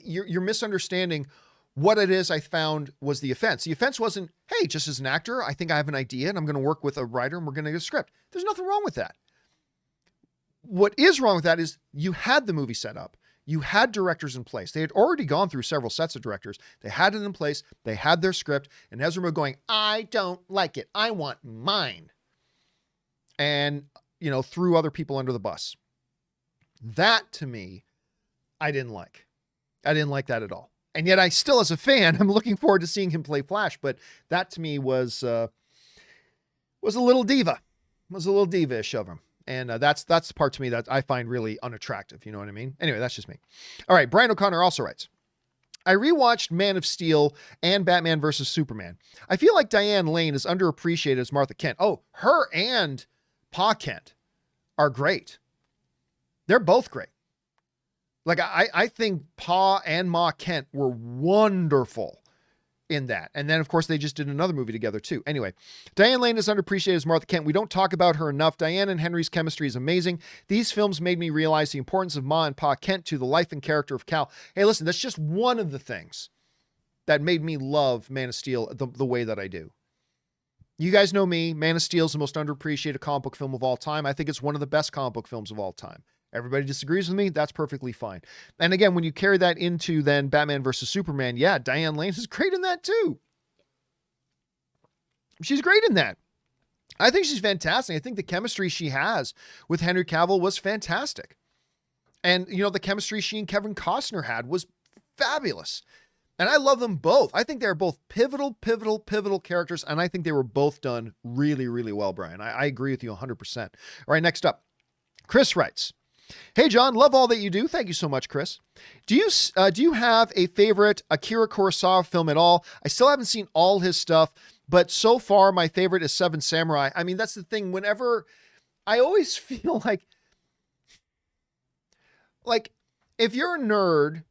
you're misunderstanding what it is I found was the offense. The offense wasn't, hey, just as an actor, I think I have an idea and I'm going to work with a writer and we're going to get a script. There's nothing wrong with that. What is wrong with that is you had the movie set up. You had directors in place. They had already gone through several sets of directors. They had it in place. They had their script. And Ezra Miller going, I don't like it. I want mine. And, threw other people under the bus. That to me, I didn't like. I didn't like that at all. And yet I still, as a fan, I'm looking forward to seeing him play Flash. But that to me was a little diva. Was a little diva-ish of him. And that's the part to me that I find really unattractive. You know what I mean? Anyway, that's just me. All right. Brian O'Connor also writes, I rewatched Man of Steel and Batman versus Superman. I feel like Diane Lane is underappreciated as Martha Kent. Oh, her and Pa Kent are great. They're both great. Like, I think Pa and Ma Kent were wonderful in that. And then, of course, they just did another movie together, too. Anyway, Diane Lane is underappreciated as Martha Kent. We don't talk about her enough. Diane and Henry's chemistry is amazing. These films made me realize the importance of Ma and Pa Kent to the life and character of Cal. Hey, listen, that's just one of the things that made me love Man of Steel the way that I do. You guys know me. Man of Steel is the most underappreciated comic book film of all time. I think it's one of the best comic book films of all time. Everybody disagrees with me. That's perfectly fine. And again, when you carry that into then Batman versus Superman, yeah, Diane Lane is great in that too. She's great in that. I think she's fantastic. I think the chemistry she has with Henry Cavill was fantastic. And, you know, the chemistry she and Kevin Costner had was fabulous. And I love them both. I think they're both pivotal characters. And I think they were both done really, really well, Brian. I agree with you 100%. All right, next up, Chris writes, "Hey, John, love all that you do." Thank you so much, Chris. Do you have a favorite Akira Kurosawa film at all? I still haven't seen all his stuff, but so far my favorite is Seven Samurai. I mean, that's the thing. Whenever I always feel like if you're a nerd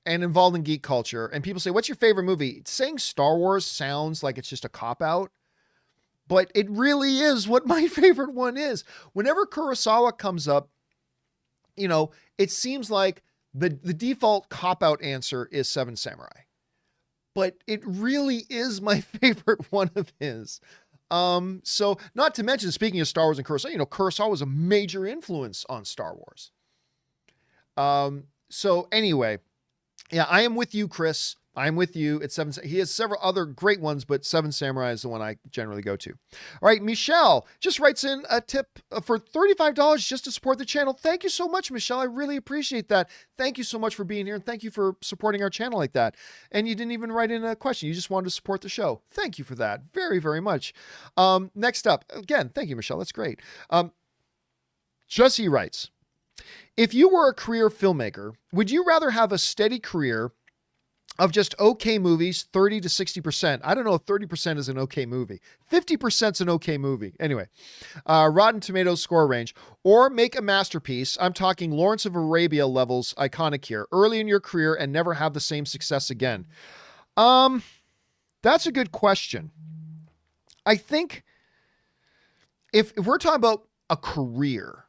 and involved in geek culture and people say, "What's your favorite movie?" Saying Star Wars sounds like it's just a cop-out, but it really is what my favorite one is. Whenever Kurosawa comes up, you know, it seems like the default cop-out answer is Seven Samurai, but it really is my favorite one of his. So not to mention, speaking of Star Wars and Kurosawa, you know, Kurosawa was a major influence on Star Wars. So anyway, yeah, I am with you, Chris. I'm with you. It's he has several other great ones, but Seven Samurai is the one I generally go to. All right. Michelle just writes in a tip for $35 just to support the channel. Thank you so much, Michelle. I really appreciate that. Thank you so much for being here. And thank you for supporting our channel like that. And you didn't even write in a question. You just wanted to support the show. Thank you for that very, very much. Next up, again, thank you, Michelle. That's great. Jesse writes, "If you were a career filmmaker, would you rather have a steady career of just okay movies, 30 to 60%. I don't know if 30% is an okay movie. 50% is an okay movie. Anyway, Rotten Tomatoes score range, or make a masterpiece. I'm talking Lawrence of Arabia levels, iconic here, early in your career and never have the same success again." That's a good question. I think if we're talking about a career,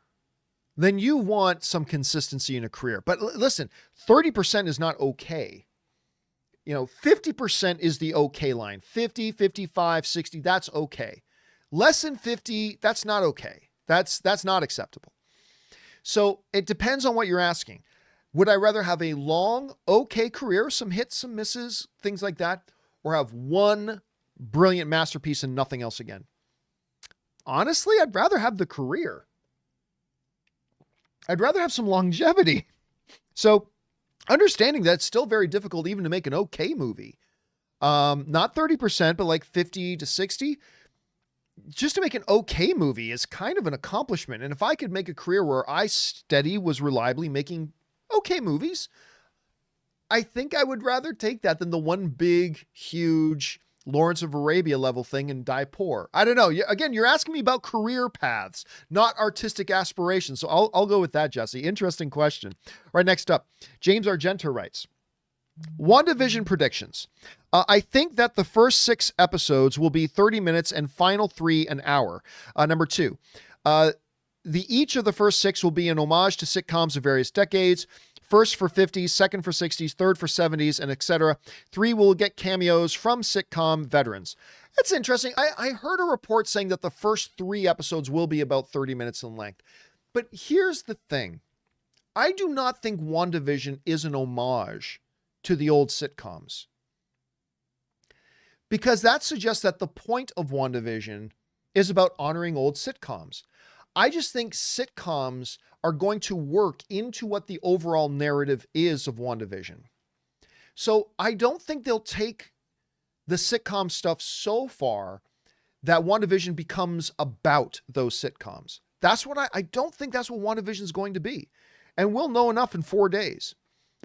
then you want some consistency in a career. But listen, 30% is not okay. You know, 50% is the okay line. 50, 55, 60, that's okay. Less than 50, that's not okay. That's not acceptable. So it depends on what you're asking. Would I rather have a long, okay career, some hits, some misses, things like that, or have one brilliant masterpiece and nothing else again? Honestly, I'd rather have the career. I'd rather have some longevity. So understanding that it's still very difficult even to make an okay movie. Not 30%, but like 50 to 60. Just to make an okay movie is kind of an accomplishment. And if I could make a career where I was reliably making okay movies, I think I would rather take that than the one big, huge Lawrence of Arabia level thing and die poor. I don't know. Again, you're asking me about career paths, not artistic aspirations. So I'll go with that, Jesse. Interesting question. All right, next up, James Argento writes, WandaVision predictions. I think that the first 6 episodes will be 30 minutes and final 3 an hour. Number 2, each of the first 6 will be an homage to sitcoms of various decades. First for 50s, second for 60s, third for 70s, and etc. 3 will get cameos from sitcom veterans. That's interesting. I heard a report saying that the first 3 episodes will be about 30 minutes in length. But here's the thing. I do not think WandaVision is an homage to the old sitcoms, because that suggests that the point of WandaVision is about honoring old sitcoms. I just think sitcoms are going to work into what the overall narrative is of WandaVision. So I don't think they'll take the sitcom stuff so far that WandaVision becomes about those sitcoms. That's what I don't think that's what WandaVision is going to be. And we'll know enough in 4 days.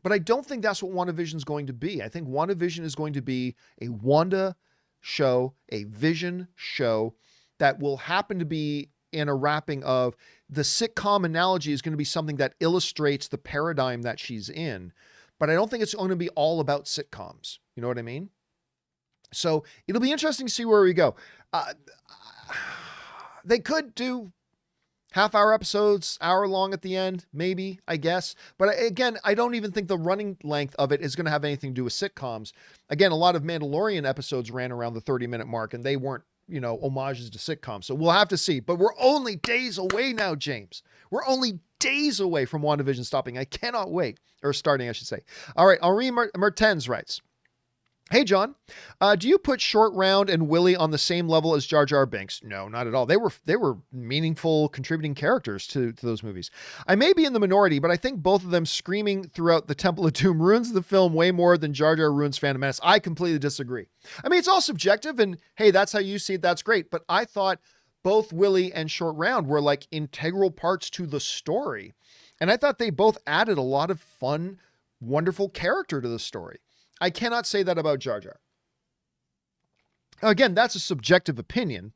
But I don't think that's what WandaVision is going to be. I think WandaVision is going to be a Wanda show, a Vision show that will happen to be in a wrapping of the sitcom analogy is going to be something that illustrates the paradigm that she's in. But I don't think it's going to be all about sitcoms. You know what I mean? So it'll be interesting to see where we go. They could do half-hour episodes, hour long at the end, maybe, I guess. But again, I don't even think the running length of it is going to have anything to do with sitcoms. Again, a lot of Mandalorian episodes ran around the 30-minute mark, and they weren't, you know, homages to sitcoms. So we'll have to see. But we're only days away now, James. We're only days away from WandaVision stopping. I cannot wait. Or starting, I should say. All right, Henri Mertens writes, hey, John, do you put Short Round and Willie on the same level as Jar Jar Binks? No, not at all. They were meaningful, contributing characters to those movies. I may be in the minority, but I think both of them screaming throughout the Temple of Doom ruins the film way more than Jar Jar ruins Phantom Menace. I completely disagree. I mean, it's all subjective, and hey, that's how you see it. That's great. But I thought both Willie and Short Round were like integral parts to the story. And I thought they both added a lot of fun, wonderful character to the story. I cannot say that about Jar Jar. Again, that's a subjective opinion.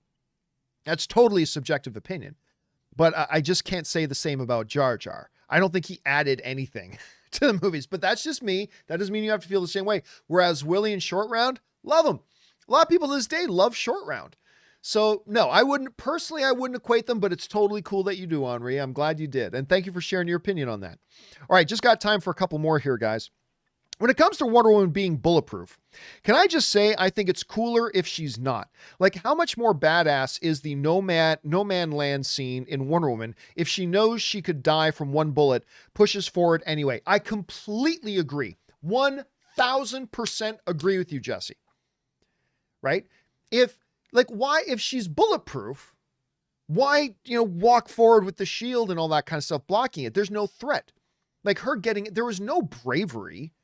That's totally a subjective opinion. But I just can't say the same about Jar Jar. I don't think he added anything to the movies, but that's just me. That doesn't mean you have to feel the same way. Whereas Willie and Short Round, love them. A lot of people to this day love Short Round. So no, I wouldn't equate them, but it's totally cool that you do, Henri. I'm glad you did. And thank you for sharing your opinion on that. All right, just got time for a couple more here, guys. When it comes to Wonder Woman being bulletproof, can I just say I think it's cooler if she's not? Like, how much more badass is the no man land scene in Wonder Woman if she knows she could die from one bullet, pushes forward anyway? I completely agree. 1000% agree with you, Jesse. Right? If she's bulletproof, why, walk forward with the shield and all that kind of stuff blocking it? There's no threat. Like there was no bravery.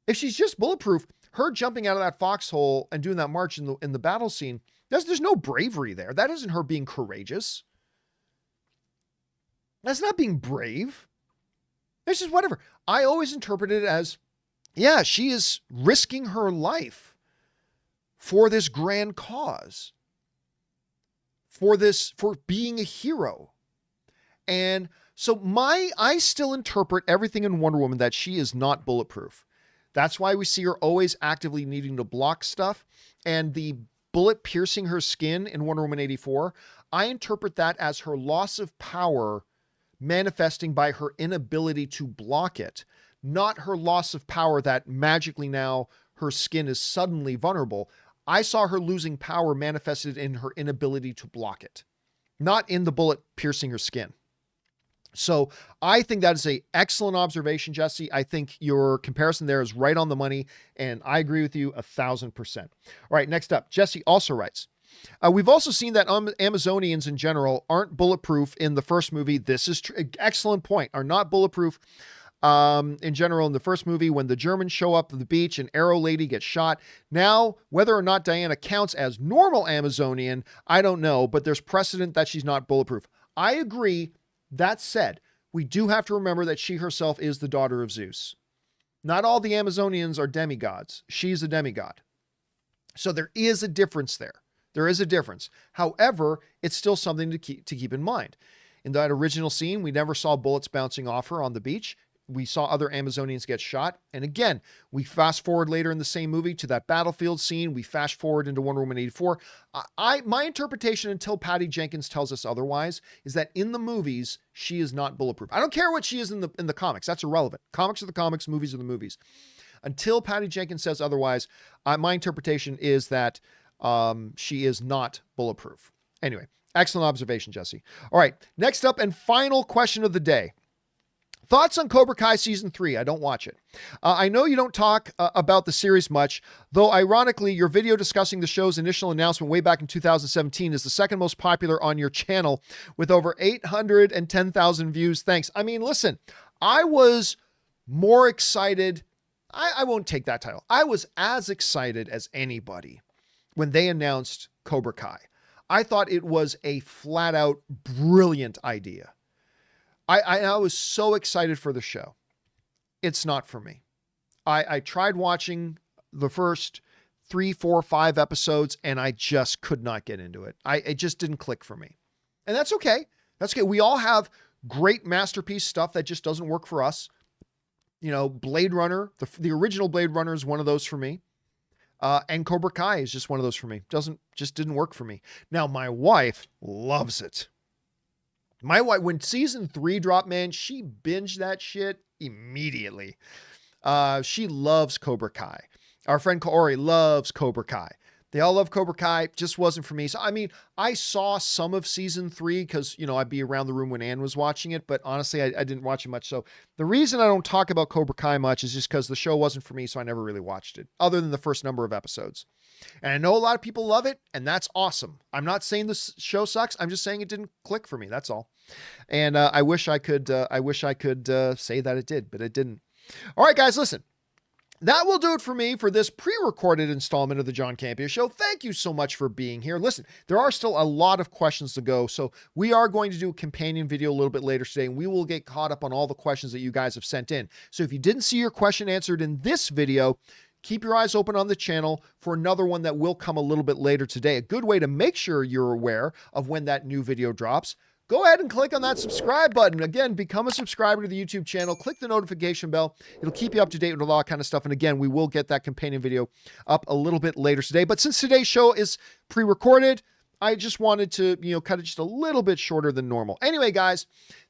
If she's just bulletproof, her jumping out of that foxhole and doing that march in the battle scene, there's no bravery there. That isn't her being courageous. That's not being brave. It's just whatever. I always interpret it as, yeah, she is risking her life for this grand cause, for being a hero. And so I still interpret everything in Wonder Woman that she is not bulletproof. That's why we see her always actively needing to block stuff. And the bullet piercing her skin in Wonder Woman 84, I interpret that as her loss of power manifesting by her inability to block it, not her loss of power that magically now her skin is suddenly vulnerable. I saw her losing power manifested in her inability to block it, not in the bullet piercing her skin. So I think that is an excellent observation, Jesse. I think your comparison there is right on the money, and I agree with you 1000%. All right, next up, Jesse also writes, we've also seen that Amazonians in general aren't bulletproof in the first movie. This is excellent point. Are not bulletproof in general in the first movie when the Germans show up at the beach and Arrow Lady gets shot. Now, whether or not Diana counts as normal Amazonian, I don't know, but there's precedent that she's not bulletproof. I agree. That said, we do have to remember that she herself is the daughter of Zeus. Not all the Amazonians are demigods. She's a demigod. So there is a difference there. There is a difference. However, it's still something to keep in mind. In that original scene, we never saw bullets bouncing off her on the beach. We saw other Amazonians get shot. And again, we fast forward later in the same movie to that battlefield scene. We fast forward into Wonder Woman 84. My interpretation, until Patty Jenkins tells us otherwise, is that in the movies, she is not bulletproof. I don't care what she is in the comics. That's irrelevant. Comics are the comics, movies are the movies. Until Patty Jenkins says otherwise, my interpretation is that she is not bulletproof. Anyway, excellent observation, Jesse. All right, next up and final question of the day. Thoughts on Cobra Kai Season 3? I don't watch it. I know you don't talk about the series much, though ironically, your video discussing the show's initial announcement way back in 2017 is the second most popular on your channel with over 810,000 views. Thanks. I mean, listen, I was more excited. I won't take that title. I was as excited as anybody when they announced Cobra Kai. I thought it was a flat out brilliant idea. I was so excited for the show. It's not for me. I tried watching the first 3, 4, 5 episodes and I just could not get into it. It just didn't click for me. And that's okay. That's okay. We all have great masterpiece stuff that just doesn't work for us. You know, Blade Runner, the original Blade Runner is one of those for me. And Cobra Kai is just one of those for me. Just didn't work for me. Now, my wife loves it. My wife, when season 3 dropped, man, she binged that shit immediately. She loves Cobra Kai. Our friend Kaori loves Cobra Kai. They all love Cobra Kai. Just wasn't for me. So, I mean, I saw some of season 3 because, I'd be around the room when Ann was watching it, but honestly, I didn't watch it much. So the reason I don't talk about Cobra Kai much is just because the show wasn't for me, so I never really watched it, other than the first number of episodes. And I know a lot of people love it, and that's awesome. I'm not saying this show sucks. I'm just saying it didn't click for me. That's all. And I wish I could say that it did, but it didn't. All right, guys, listen. That will do it for me for this pre-recorded installment of the John Campea Show. Thank you so much for being here. Listen, there are still a lot of questions to go, so we are going to do a companion video a little bit later today, and we will get caught up on all the questions that you guys have sent in. So if you didn't see your question answered in this video, keep your eyes open on the channel for another one that will come a little bit later today. A good way to make sure you're aware of when that new video drops. Go ahead and click on that subscribe button. Again, become a subscriber to the YouTube channel. Click the notification bell. It'll keep you up to date with a lot of kind of stuff. And again, we will get that companion video up a little bit later today. But since today's show is pre-recorded, I just wanted to, cut it just a little bit shorter than normal. Anyway, guys,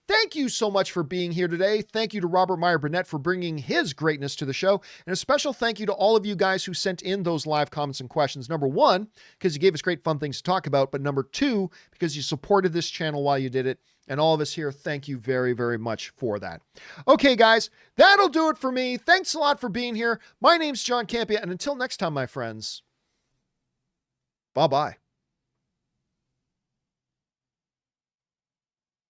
thank you so much for being here today. Thank you to Robert Meyer Burnett for bringing his greatness to the show. And a special thank you to all of you guys who sent in those live comments and questions. Number one, because you gave us great fun things to talk about. But number two, because you supported this channel while you did it. And all of us here, thank you very, very much for that. Okay, guys, that'll do it for me. Thanks a lot for being here. My name's John Campea. And until next time, my friends, bye-bye.